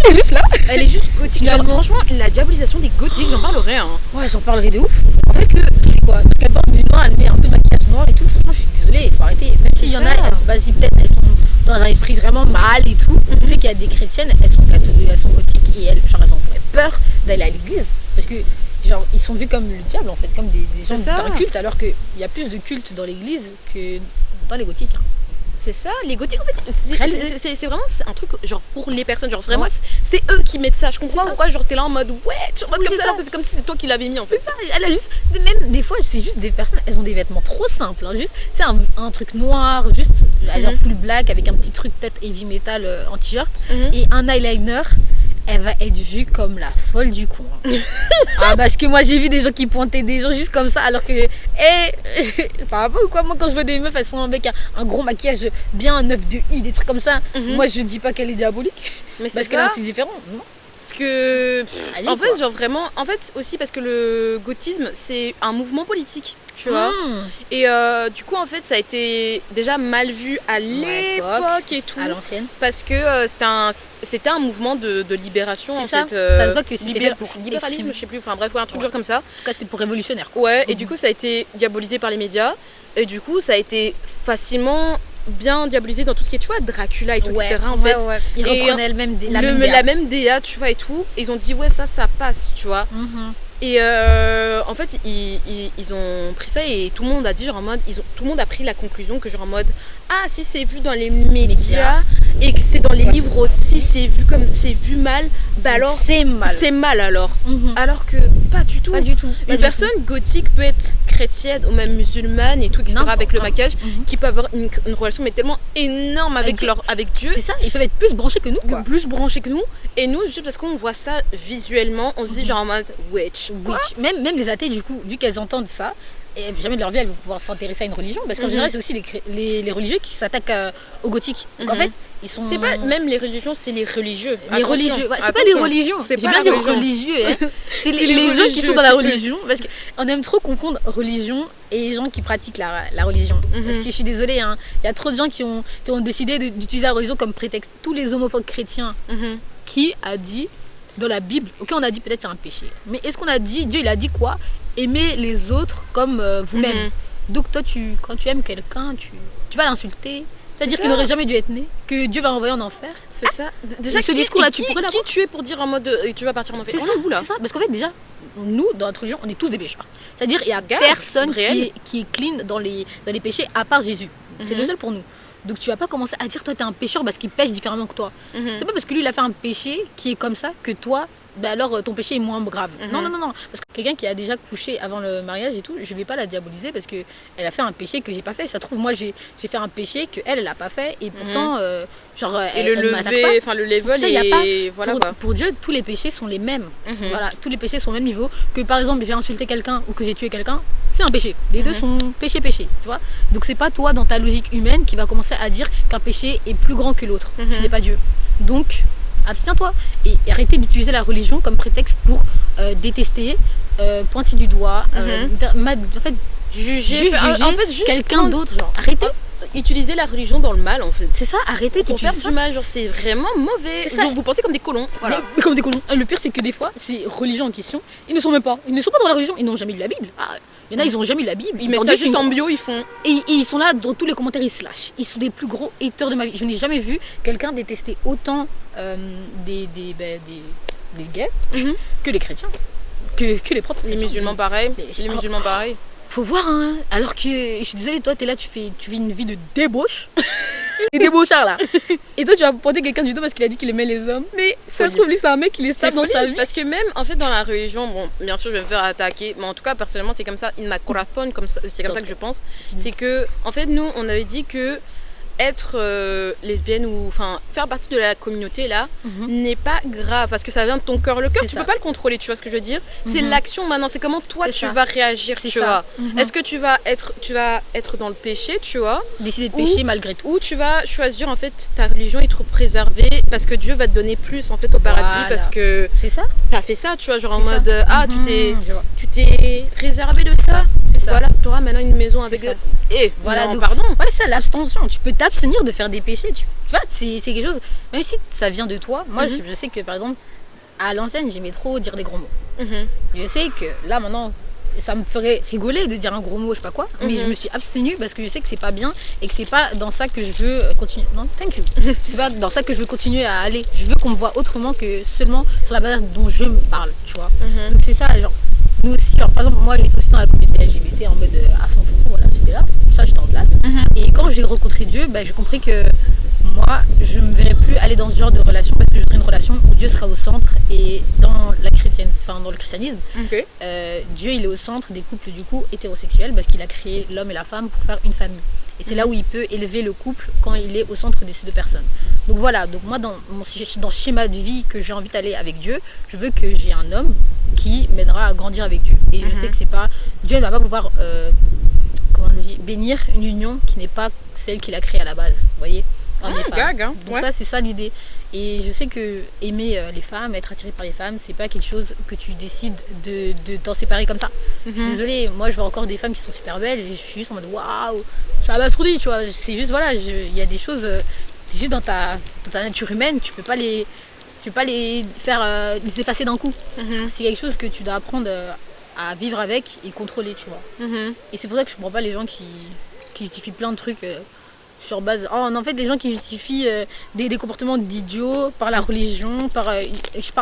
elle est juste là. Elle est juste gothique. Genre, franchement, la diabolisation des gothiques, j'en parlerai. Hein. Ouais, j'en parlerai de ouf. Parce que c'est quoi? Parce qu'elle porte du noir, elle met un peu de maquillage noir et tout. Franchement, je suis désolée, il faut arrêter. Même s'il y en a, vas-y, peut-être elles sont dans un esprit vraiment mal et tout. Tu sais qu'il y a des chrétiennes, elles sont gothiques et elles ont peur d'aller à l'église. Parce que genre ils sont vus comme le diable en fait, comme des gens d'un culte, alors qu'il y a plus de culte dans l'église que dans les gothiques. Hein. C'est ça, les gothiques en fait, c'est vraiment un truc genre pour les personnes, genre vraiment c'est eux qui mettent ça. Je comprends pas pourquoi genre t'es là en mode comme ça, alors que c'est comme si c'est toi qui l'avais mis en fait. C'est ça, elle a juste, même des fois c'est juste des personnes, elles ont des vêtements trop simples, hein, juste c'est un truc noir, juste elle est en full black avec un petit truc peut-être heavy metal en t-shirt et un eyeliner. Elle va être vue comme la folle du coin. Parce que moi j'ai vu des gens qui pointaient des gens juste comme ça alors que ça va pas ou quoi? Moi quand je vois des meufs elles sont avec un gros maquillage bien un œuf de i, des trucs comme ça, moi je dis pas qu'elle est diabolique, mais parce qu'elle c'est différent. Parce que en fait genre vraiment aussi parce que le gothisme c'est un mouvement politique, tu vois, et du coup en fait ça a été déjà mal vu à l'époque et tout, à l'ancienne, parce que c'était un mouvement de libération en fait, ça se voit que c'était pour libéralisme, je sais plus, enfin bref un truc genre comme ça. En tout cas c'était pour révolutionnaire. Et du coup ça a été diabolisé par les médias et du coup ça a été facilement bien diabolisé dans tout ce qui est, tu vois, Dracula et tout, etc. En fait, ils reprenaient la même DA, tu vois, et tout. Et ils ont dit, ça passe, tu vois. Et en fait, ils ont pris ça et tout le monde a dit, genre en mode, tout le monde a pris la conclusion que, genre en mode, si c'est vu dans les médias et que c'est dans les livres aussi, c'est vu mal, bah alors c'est mal alors. Alors que pas du tout. Une personne gothique peut être chrétienne ou même musulmane et tout, etc. avec le maquillage, qui peut avoir une relation mais tellement énorme avec Dieu. C'est ça, ils peuvent être plus branchés que nous, quoi. Plus branchés que nous. Et nous, juste parce qu'on voit ça visuellement, on se dit genre en mode witch. Même les athées, du coup, vu qu'elles entendent ça, et jamais de leur vie elles vont pouvoir s'intéresser à une religion, parce qu'en général c'est aussi les religieux qui s'attaquent aux gothiques. Donc en fait ils sont, c'est pas même les religions, c'est les religieux. C'est pas les religions, j'ai bien dit religieux, hein. c'est les gens qui sont dans la religion, parce qu'on aime trop confondre religion et les gens qui pratiquent la religion. Parce que je suis désolée, hein, il y a trop de gens qui ont décidé d'utiliser la religion comme prétexte. Tous les homophobes chrétiens, qui a dit dans la Bible, on a dit peut-être c'est un péché, mais est-ce qu'on a dit, Dieu il a dit quoi? Aimer les autres comme vous-même. Donc toi quand tu aimes quelqu'un, tu vas l'insulter, c'est-à-dire qu'il n'aurait jamais dû être né, que Dieu va envoyer en enfer. C'est ça. Déjà ce discours-là, tu pourrais l'avoir. Qui tu es pour dire en mode tu vas partir en enfer? C'est ça, parce qu'en fait déjà nous dans notre religion on est tous des pécheurs, c'est-à-dire il y a personne qui est clean dans les péchés à part Jésus. C'est le seul pour nous. Donc tu vas pas commencer à dire toi t'es un pécheur parce qu'il pêche différemment que toi. C'est pas parce que lui il a fait un péché qui est comme ça que toi alors ton péché est moins grave. Non. Parce que quelqu'un qui a déjà couché avant le mariage et tout, je vais pas la diaboliser parce que elle a fait un péché que j'ai pas fait. Ça se trouve moi j'ai fait un péché que elle a pas fait et pourtant elle m'attaque pas. Enfin le level ça, et voilà pour Dieu tous les péchés sont les mêmes. Voilà, tous les péchés sont au même niveau. Que par exemple j'ai insulté quelqu'un ou que j'ai tué quelqu'un, c'est un péché. Les deux sont péché, tu vois. Donc c'est pas toi dans ta logique humaine qui va commencer à dire qu'un péché est plus grand que l'autre. Tu n'es pas Dieu. Donc abstiens-toi et arrêtez d'utiliser la religion comme prétexte pour détester, pointer du doigt, en fait juger quelqu'un d'autre, genre arrêtez. Utiliser la religion dans le mal en fait. C'est ça, arrêtez de faire du mal, genre c'est vraiment mauvais. Genre, vous pensez comme des colons. Voilà. Mais comme des colons. Le pire c'est que des fois, ces religions en question, ils ne sont pas dans la religion, ils n'ont jamais lu la Bible. Il y en a, ils ont jamais lu la Bible. Ils mettent ça juste en bio, ils font. Et ils sont là, dans tous les commentaires, ils se lâchent. Ils sont des plus gros haters de ma vie. Je n'ai jamais vu quelqu'un détester autant des gays que les chrétiens. Que les propres Les chrétiens. musulmans pareil. Les musulmans pareil. Faut voir, hein. Alors que, je suis désolée, toi, t'es là, tu vis une vie de débauche. Des débauchards, là. Et toi, tu vas pointer quelqu'un du dos parce qu'il a dit qu'il aimait les hommes. Mais ça se trouve, lui, c'est un mec, il est stable dans sa vie. Parce que même, en fait, dans la religion, bon, bien sûr, je vais me faire attaquer, mais en tout cas, personnellement, c'est comme ça, in my corazón, c'est comme ça que je pense. C'est que, en fait, nous, on avait dit que être lesbienne ou enfin faire partie de la communauté là n'est pas grave parce que ça vient de ton cœur. Le cœur, tu peux pas le contrôler, tu vois ce que je veux dire. C'est l'action maintenant, c'est comment toi tu vas réagir, tu vois. Est-ce que tu vas être dans le péché, tu vois, décider de pécher malgré tout, ou tu vas choisir en fait ta religion et te préserver parce que Dieu va te donner plus en fait au paradis parce que c'est ça. T'as fait ça, tu vois, genre en mode tu t'es réservé de ça. Voilà, tu auras maintenant une maison avec et voilà, non, donc, pardon. Ouais, c'est ça, l'abstention. Tu peux t'abstenir de faire des péchés. Tu vois, c'est quelque chose, même si ça vient de toi. Moi, je sais que par exemple, à l'ancienne, j'aimais trop dire des gros mots. Je sais que là, maintenant, ça me ferait rigoler de dire un gros mot, je sais pas quoi. Mais je me suis abstenue parce que je sais que c'est pas bien et que c'est pas dans ça que je veux continuer. Non, thank you. C'est pas dans ça que je veux continuer à aller. Je veux qu'on me voit autrement que seulement sur la manière dont je me parle, tu vois. Donc c'est ça, genre. Nous aussi, genre, par exemple, moi j'étais aussi dans la communauté LGBT en mode à fond, voilà, j'étais là, ça j'étais en place. Et quand j'ai rencontré Dieu, j'ai compris que moi je me verrais plus aller dans ce genre de relation parce que je voudrais une relation où Dieu sera au centre. Et dans la dans le christianisme, Dieu il est au centre des couples du coup hétérosexuels parce qu'il a créé l'homme et la femme pour faire une famille. Et c'est là où il peut élever le couple quand il est au centre de ces deux personnes. Donc voilà, donc moi dans ce schéma de vie que j'ai envie d'aller avec Dieu, je veux que j'ai un homme qui m'aidera à grandir avec Dieu. Et je sais que c'est pas Dieu ne va pas pouvoir bénir une union qui n'est pas celle qu'il a créée à la base, vous voyez, homme et femme. Donc ça c'est ça l'idée. Et je sais que aimer les femmes, être attiré par les femmes, c'est pas quelque chose que tu décides de t'en séparer comme ça. Je suis désolée, moi je vois encore des femmes qui sont super belles et je suis juste en mode waouh, je suis abasourdie, tu vois. C'est juste voilà, il y a des choses, c'est juste dans ta nature humaine, tu peux pas les faire les effacer d'un coup. C'est quelque chose que tu dois apprendre à vivre avec et contrôler, tu vois. Et c'est pour ça que je comprends pas les gens qui justifient plein de trucs sur base. En fait, des gens qui justifient des comportements d'idiots par la religion,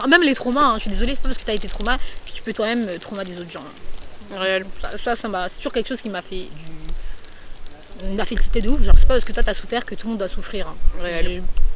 même les traumas. Je suis désolée, c'est pas parce que tu as été trauma que tu peux toi-même traumatiser des autres gens. Réel. C'est toujours quelque chose qui m'a fait m'a fait tilter de ouf. Genre, c'est pas parce que toi t'as souffert que tout le monde doit souffrir.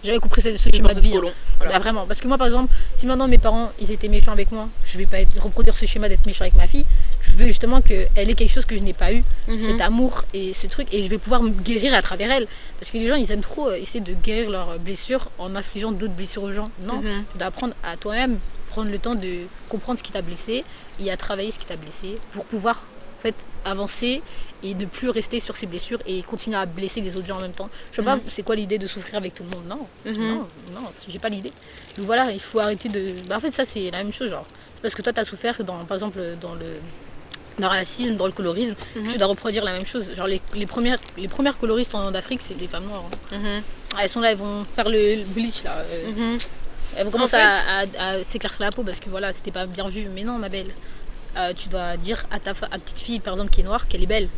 J'avais compris ce schéma de vie. Voilà. Vraiment. Parce que moi, par exemple, si maintenant mes parents ils étaient méchants avec moi, je vais pas reproduire ce schéma d'être méchant avec ma fille. Je veux justement qu'elle ait quelque chose que je n'ai pas eu, cet amour et ce truc, et je vais pouvoir me guérir à travers elle. Parce que les gens, ils aiment trop essayer de guérir leurs blessures en infligeant d'autres blessures aux gens. Non, tu dois apprendre à toi-même, prendre le temps de comprendre ce qui t'a blessé et à travailler ce qui t'a blessé pour pouvoir en fait avancer et ne plus rester sur ses blessures et continuer à blesser des autres gens en même temps. Je sais pas c'est quoi l'idée de souffrir avec tout le monde. Non, j'ai pas l'idée. Donc voilà, il faut arrêter de... en fait ça c'est la même chose, genre parce que toi t'as souffert par exemple dans le racisme, dans le colorisme, tu dois reproduire la même chose. Genre les premières coloristes en Afrique, c'est les femmes noires. Elles sont là, elles vont faire le bleach là. Elles vont commencer à s'éclaircir la peau parce que voilà, c'était pas bien vu. Mais non, ma belle. Tu dois dire à ta petite fille par exemple qui est noire qu'elle est belle.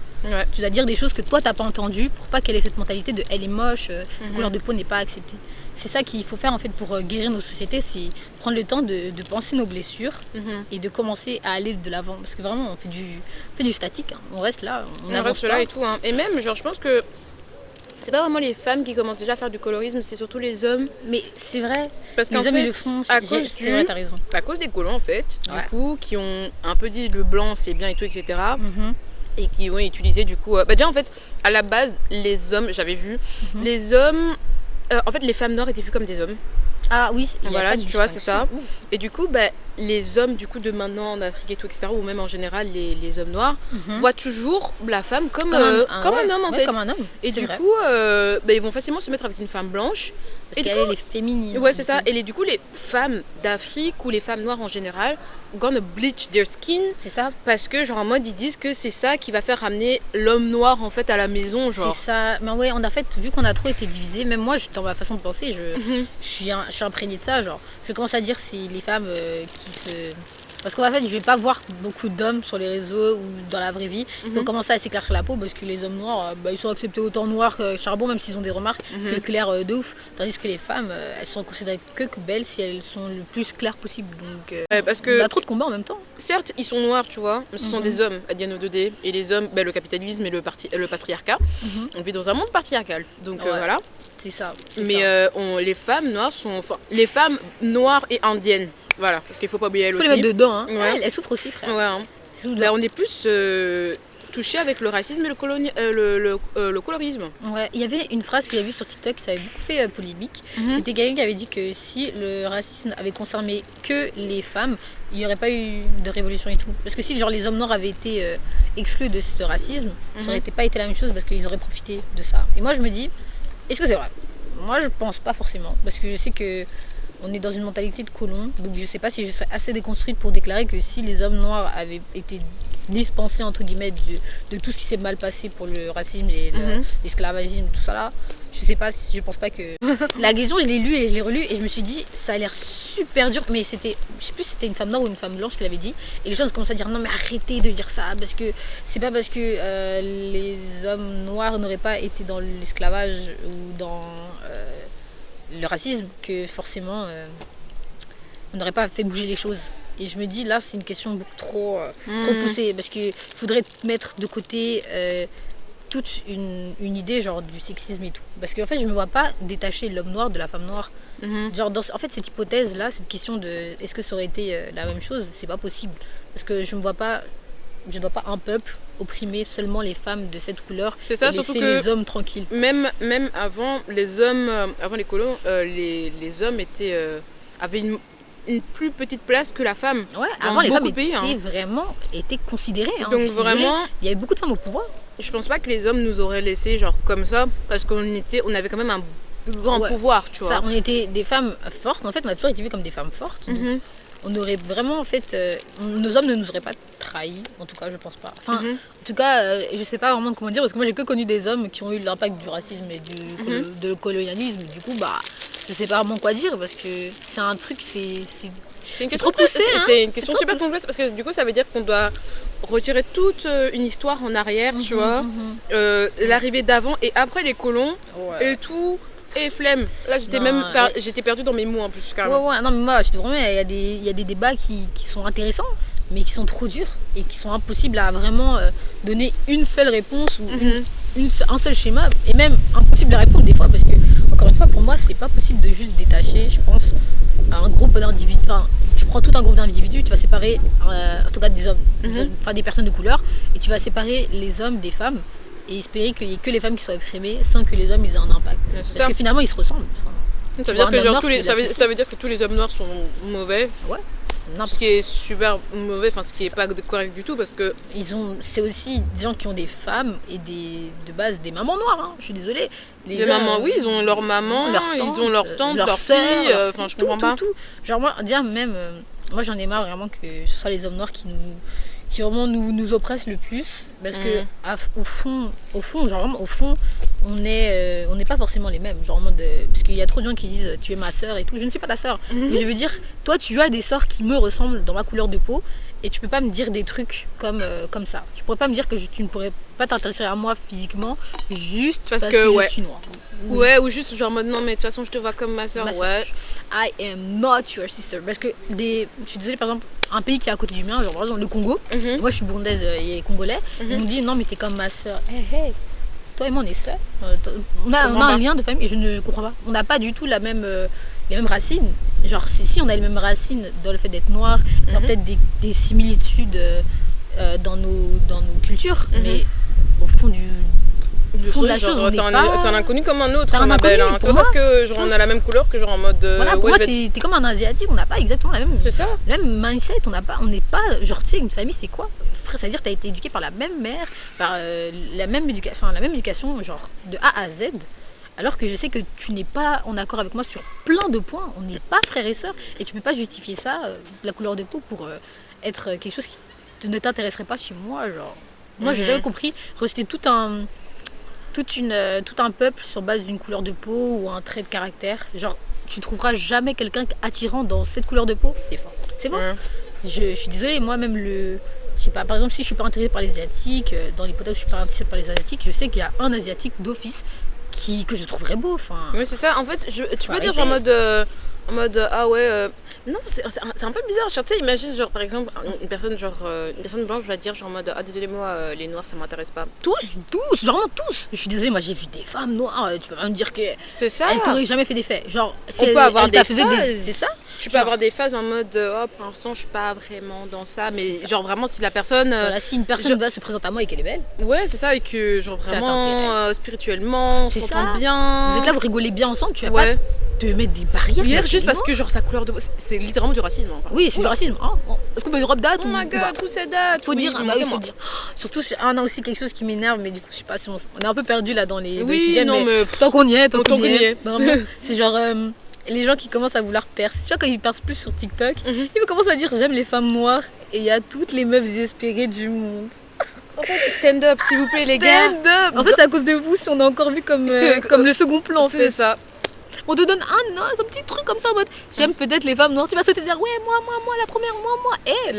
Tu dois dire des choses que toi t'as pas entendues pour pas qu'elle ait cette mentalité de elle est moche, sa couleur de peau n'est pas acceptée. C'est ça qu'il faut faire en fait pour guérir nos sociétés, c'est prendre le temps de penser nos blessures et de commencer à aller de l'avant. Parce que vraiment on fait du statique, hein. On reste là, on reste là et tout. Hein. Et même genre je pense que c'est pas vraiment les femmes qui commencent déjà à faire du colorisme, c'est surtout les hommes. Mais c'est vrai, parce qu'en fait, ils le font, à cause des colons en fait, du coup, qui ont un peu dit le blanc c'est bien et tout, etc. Et qui ont utilisé du coup... déjà en fait, à la base, les hommes, j'avais vu, les hommes... en fait, les femmes noires étaient vues comme des hommes. Ah oui, voilà, tu vois, c'est ça. Et du coup, les hommes du coup de maintenant en Afrique et tout, etc., ou même en général les hommes noirs, voient toujours la femme comme un homme en fait. Comme un homme. Et du coup, ils vont facilement se mettre avec une femme blanche. Parce qu'elle est féminine. Ouais, c'est ça. Et du coup, les femmes d'Afrique ou les femmes noires en général gonna bleach their skin. C'est ça. Parce que genre en mode ils disent que c'est ça qui va faire ramener l'homme noir en fait à la maison, genre. C'est ça. Mais ouais, on a fait, vu qu'on a trop été divisés, même moi dans ma façon de penser, je suis imprégnée de ça, genre. Je commence à dire si les femmes Parce qu'en fait, je vais pas voir beaucoup d'hommes sur les réseaux ou dans la vraie vie qui ont commencé à s'éclaircir la peau parce que les hommes noirs, ils sont acceptés autant noirs que charbon, même s'ils ont des remarques, que clairs de ouf. Tandis que les femmes, elles sont considérées que belles si elles sont le plus claires possible. Donc, parce on que a trop de combats en même temps. certes, ils sont noirs, tu vois, mais ce sont des hommes, Adiano 2D, et les hommes, le capitalisme et le patriarcat. On vit dans un monde patriarcal, donc voilà. C'est ça. Mais les femmes noires sont... Enfin, les femmes noires et indiennes, voilà, parce qu'il faut pas oublier elles Faut aussi. les mettre dedans, hein. Ouais. Elles souffrent aussi, frère. Ouais, hein. Bah, on est plus touché avec le racisme et le colorisme. Ouais, il y avait une phrase que j'avais vue sur TikTok qui avait beaucoup fait polémique. C'était quelqu'un qui avait dit que si le racisme avait concerné que les femmes, il n'y aurait pas eu de révolution et tout. Parce que si genre, les hommes noirs avaient été exclus de ce racisme, ça n'aurait pas été la même chose parce qu'ils auraient profité de ça. Et moi je me dis, est-ce que c'est vrai? Moi je pense pas forcément. Parce que je sais que on est dans une mentalité de colon. Donc je sais pas si je serais assez déconstruite pour déclarer que si les hommes noirs avaient été dispensés entre guillemets de tout ce qui s'est mal passé pour le racisme et l'esclavagisme, tout ça là, je sais pas, je pense pas que... La question, je l'ai lu et je l'ai relu et je me suis dit, ça a l'air super dur, mais c'était, je sais plus si c'était une femme noire ou une femme blanche qui l'avait dit, et les gens commencent à dire non mais arrêtez de dire ça, parce que c'est pas parce que les hommes noirs n'auraient pas été dans l'esclavage ou dans le racisme que forcément on n'aurait pas fait bouger les choses. Et je me dis là c'est une question beaucoup trop poussée, parce qu'il faudrait mettre de côté toute une idée genre du sexisme et tout, parce qu'en fait je me vois pas détacher l'homme noir de la femme noire. Genre en fait cette hypothèse là, cette question de est-ce que ça aurait été la même chose, c'est pas possible, parce que je ne vois pas un peuple opprimer seulement les femmes de cette couleur. C'est ça, et surtout laisser que les hommes tranquilles. Même avant les hommes, avant les colons, les hommes avaient une plus petite place que la femme. Ouais, dans avant les femmes beaucoup de pays, étaient considérées. Hein. Donc vraiment, il y avait beaucoup de femmes au pouvoir. Je pense pas que les hommes nous auraient laissé genre comme ça, parce on avait quand même un grand pouvoir, tu vois. Ça, on était des femmes fortes. En fait, on a toujours été vues comme des femmes fortes. On aurait vraiment, en fait, nos hommes ne nous auraient pas trahis, en tout cas, je pense pas. Enfin, en tout cas, je sais pas vraiment comment dire, parce que moi j'ai que connu des hommes qui ont eu l'impact du racisme et de colonialisme. Du coup, je sais pas vraiment quoi dire, parce que c'est un truc, C'est une trop question, poussé, hein. C'est une question super complexe, parce que du coup, ça veut dire qu'on doit retirer toute une histoire en arrière, tu vois, l'arrivée d'avant et après les colons, et tout. Et flemme. Là, j'étais perdue dans mes mots en plus, carrément. Ouais, non, mais moi, j'étais vraiment. Il y a des débats qui sont intéressants, mais qui sont trop durs et qui sont impossibles à vraiment donner une seule réponse ou un seul schéma, et même impossible à répondre des fois, parce que, encore une fois, pour moi, c'est pas possible de juste détacher, je pense, un groupe d'individus. Enfin, tu prends tout un groupe d'individus, tu vas séparer, en tout cas des hommes, enfin des personnes de couleur, et tu vas séparer les hommes des femmes. Et espérer qu'il n'y ait que les femmes qui soient opprimées sans que les hommes aient un impact. Parce que finalement, ils se ressemblent. Ça veut dire que ça veut dire que tous les hommes noirs sont mauvais. Ouais. Ce qui est super mauvais, ce qui est pas correct du tout, parce que c'est aussi des gens qui ont des femmes et de base des mamans noires. Hein. Je suis désolée. Les mamans, oui, ils ont leur maman, ils ont leur tante, leur fille. Je comprends pas. Tout. Genre moi, dire même, moi j'en ai marre vraiment que ce soit les hommes noirs qui vraiment nous oppressent le plus, parce que au fond, on n'est pas forcément les mêmes, genre parce qu'il y a trop de gens qui disent tu es ma sœur et tout. Je ne suis pas ta sœur, mais je veux dire, toi tu as des sœurs qui me ressemblent dans ma couleur de peau, et tu peux pas me dire des trucs comme ça. Tu pourrais pas me dire que tu ne pourrais pas t'intéresser à moi physiquement juste parce que je suis noire. Ouais, ou juste genre non mais de toute façon je te vois comme ma sœur. Ouais. I am not your sister. Parce que je suis désolée, par exemple, un pays qui est à côté du mien, genre par exemple le Congo, moi je suis burundaise et congolais, on me dit non mais t'es comme ma sœur. Hey, toi et moi on est sœurs. On a un lien de famille, et je ne comprends pas. On n'a pas du tout les mêmes racines. Genre si on a les mêmes racines dans le fait d'être noir, il y a peut-être des similitudes dans nos cultures, mais au fond de la chose, on n'est pas... T'es un inconnu comme un autre, ma belle. C'est pas parce que genre, on a la même couleur que genre en mode... Voilà, pour moi, t'es comme un asiatique, on n'a pas exactement la même... C'est ça. Le même mindset, on n'est pas... Genre, tu sais, une famille, c'est quoi? Frère, c'est-à-dire que t'as été éduqué par la même mère, par la même éducation, genre, de A à Z. Alors que je sais que tu n'es pas en accord avec moi sur plein de points. On n'est pas frères et sœurs, et tu peux pas justifier ça, la couleur de peau, pour être quelque chose qui ne t'intéresserait pas chez moi, genre... Moi, j'ai jamais compris rester tout un peuple sur base d'une couleur de peau ou un trait de caractère. Genre, tu trouveras jamais quelqu'un attirant dans cette couleur de peau. C'est faux. C'est faux. Je suis désolée, moi-même, je sais pas, par exemple, si je suis pas intéressée par les Asiatiques, dans l'hypothèse où je suis pas intéressée par les Asiatiques, je sais qu'il y a un Asiatique d'office que je trouverais beau. Enfin, Oui, c'est ça. En fait, tu peux dire arrêter. genre en mode ah ouais. Non, c'est un peu bizarre. Genre, tu sais, imagine, genre, par exemple, une personne blanche va dire, genre, en mode ah, désolé, moi, les noirs, ça m'intéresse pas. Tous, vraiment tous. Je suis désolée, moi j'ai vu des femmes noires, tu peux pas me dire que C'est ça. elle t'aurait jamais fait d'effet. Genre, si On peut avoir elle t'a des faisait phases. c'est ça. Tu peux Genre, avoir des phases en mode oh, pour l'instant, je suis pas vraiment dans ça. Mais genre, vraiment, si la personne. voilà, si une personne va se présenter à moi et qu'elle est belle, Ouais, c'est ça. Et que, genre, Ça vraiment, t'intéresse. spirituellement, on C'est s'entend ça. bien. vous êtes là, vous rigolez bien ensemble, tu vas Ouais. pas te mettre des barrières. Hier, parce juste que parce non. que, genre, sa couleur de peau, c'est littéralement du racisme. Hein, Oui, c'est du racisme. Hein. Est-ce qu'on met une robe date Oh ou my ou pas god, tout c'est date. Faut Oui, dire, moi, bah c'est oui, faut moi. dire. Surtout, on a aussi quelque chose qui m'énerve, mais du coup, je sais pas si on est un peu perdu là dans les Oui, sujets, non, mais. tant qu'on y est, tant tant qu'on qu'on y y est. est. Vraiment, c'est genre les gens qui commencent à vouloir percer. Tu vois, quand ils percent plus sur TikTok, Mhm. ils commencent à dire j'aime les femmes noires et il y a toutes les meufs désespérées du monde. En fait, stand up, s'il vous plaît, les gars. Stand up. En fait, c'est à cause de vous si on est encore vu comme, comme le second plan. En C'est fait. ça. On te donne un petit truc comme ça en mode j'aime peut-être les femmes noires. Tu vas sauter et dire ouais, moi, la première, moi. Et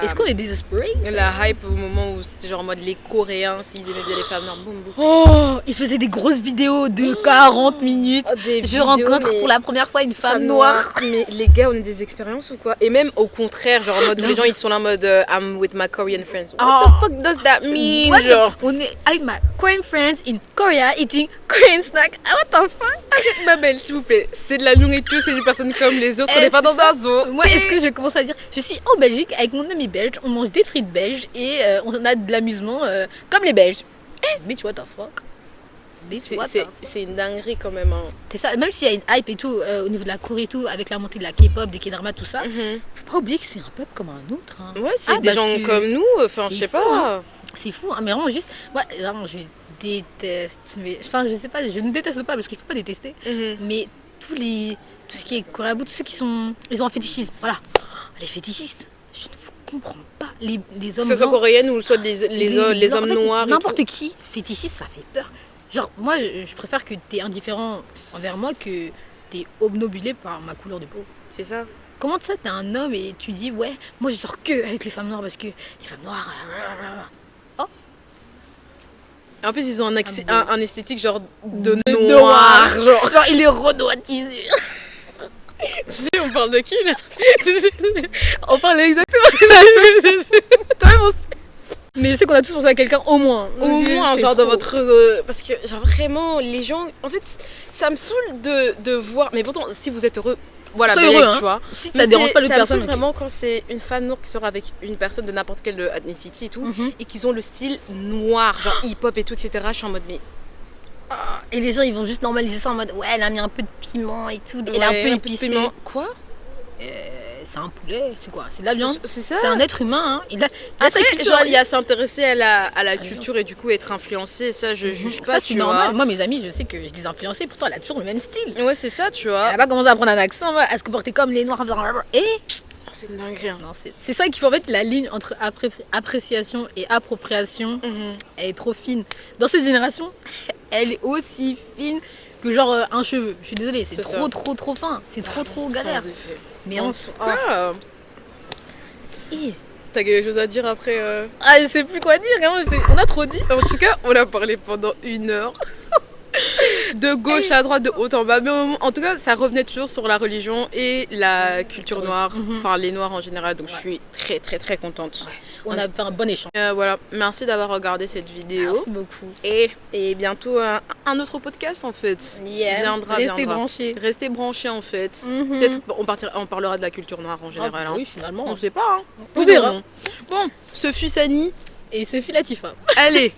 est-ce qu'on est désespéré? La hype au moment où c'était genre en mode les Coréens, s'ils aimaient bien les femmes noires, boum boum. Oh, ils faisaient des grosses vidéos de 40 minutes. Je rencontre pour la première fois une femme noire. Mais les gars, on a des expériences ou quoi? Et même au contraire, genre en mode où les gens ils sont là en mode I'm with my Korean friends. What Oh. the fuck does that mean? What the- Genre, on est avec ma Korean friends in Korea eating Korean snack. Ah, what the fuck? ma belle, s'il vous plaît, c'est de la nourriture, c'est une personne comme les autres, on n'est pas dans un zoo. Moi, est-ce que je vais commencer à dire je suis en Belgique avec mon ami belge, on mange des frites belges et on a de l'amusement comme les Belges. Bitch, what the fuck? Bitch, what the fuck? C'est une dinguerie quand même. Hein. C'est ça, même s'il y a une hype et tout au niveau de la Corée et tout, avec la montée de la K-pop, des K-drama, tout ça, faut pas oublier que c'est un peuple comme un autre. Hein. Ouais, c'est Ah, des parce gens que comme nous, enfin, je c'est sais fou, pas. hein. C'est fou, hein, mais vraiment juste. Ouais, vraiment, je déteste. Mais, enfin, je sais pas, je ne déteste pas parce qu'il faut pas détester. Mais tout ce qui est coréen, tous ceux qui sont. Ils ont un fétichisme. Voilà. Les fétichistes, je ne vous comprends pas. Les Que hommes ce soit blancs, coréenne ou soit les en hommes fait, noirs. et n'importe tout. qui, fétichiste, ça fait peur. Genre, moi, je préfère que t'es indifférent envers moi que t'es obnubilé par ma couleur de peau. C'est ça. Comment ça, t'es un homme et tu dis, ouais, moi je sors que avec les femmes noires parce que les femmes noires. En plus, ils ont un esthétique genre de De noir. Genre, Genre, il est renoitisé. tu sais, on parle de qui là? On parle exactement. Mais je sais qu'on a tous pensé à quelqu'un au moins. Au moins, C'est genre dans trop. votre. Parce que, genre vraiment, les gens. En fait, ça me saoule de voir. Mais pourtant, si vous êtes heureux, voilà, Sois belle, heureux, hein. tu vois. Si Mais ça dérange pas l'autre ça me personne. saoule vraiment quand c'est une femme noire qui sort avec une personne de n'importe quelle ethnicity et tout, et qu'ils ont le style noir, genre hip-hop et tout, etc. Je suis en mode, mais. Et les gens ils vont juste normaliser ça en mode ouais, elle a mis un peu de piment et tout. Elle est un Ouais, peu de épicée. piment. Quoi? C'est un poulet, c'est quoi? C'est de la viande. C'est ça. C'est un être humain. Hein. Il a sa Après, culture. genre, il y a s'intéresser à la culture et du coup être influencé, ça je juge pas, Ça, c'est tu normal. vois. Moi, mes amis, je sais que je les influencés, pourtant elle a toujours le même style. Ouais, c'est ça, tu vois. Elle a pas commencé à prendre un accent, à se comporter comme les noirs en faisant. Et C'est une dinguerie. Hein. non, c'est ça qu'il faut en fait, la ligne entre appréciation et appropriation, elle est trop fine. Dans cette génération, elle est aussi fine que genre un cheveu. Je suis désolée, c'est C'est trop fin. C'est trop galère. Sans effet. Mais En on tout cas, Et- t'as quelque chose à dire après Ah, je sais plus quoi dire, hein, on a trop dit. En tout cas, on a parlé pendant 1 heure. De gauche à droite, de haut en bas. Mais en tout cas, ça revenait toujours sur la religion et la culture noire. Enfin, les noirs en général. Donc, je suis très, très, très contente. On a fait un bon échange. Voilà. Merci d'avoir regardé cette vidéo. Merci beaucoup. Et bientôt, un autre podcast, en fait. Viendra. Restez branchés. Restez branchés, en fait. Peut-être on parlera de la culture noire en général. hein. Oui, finalement. On sait pas. Hein. On Oui, verra. non. Bon, ce fut Sani. Et Sophie Latifa. Allez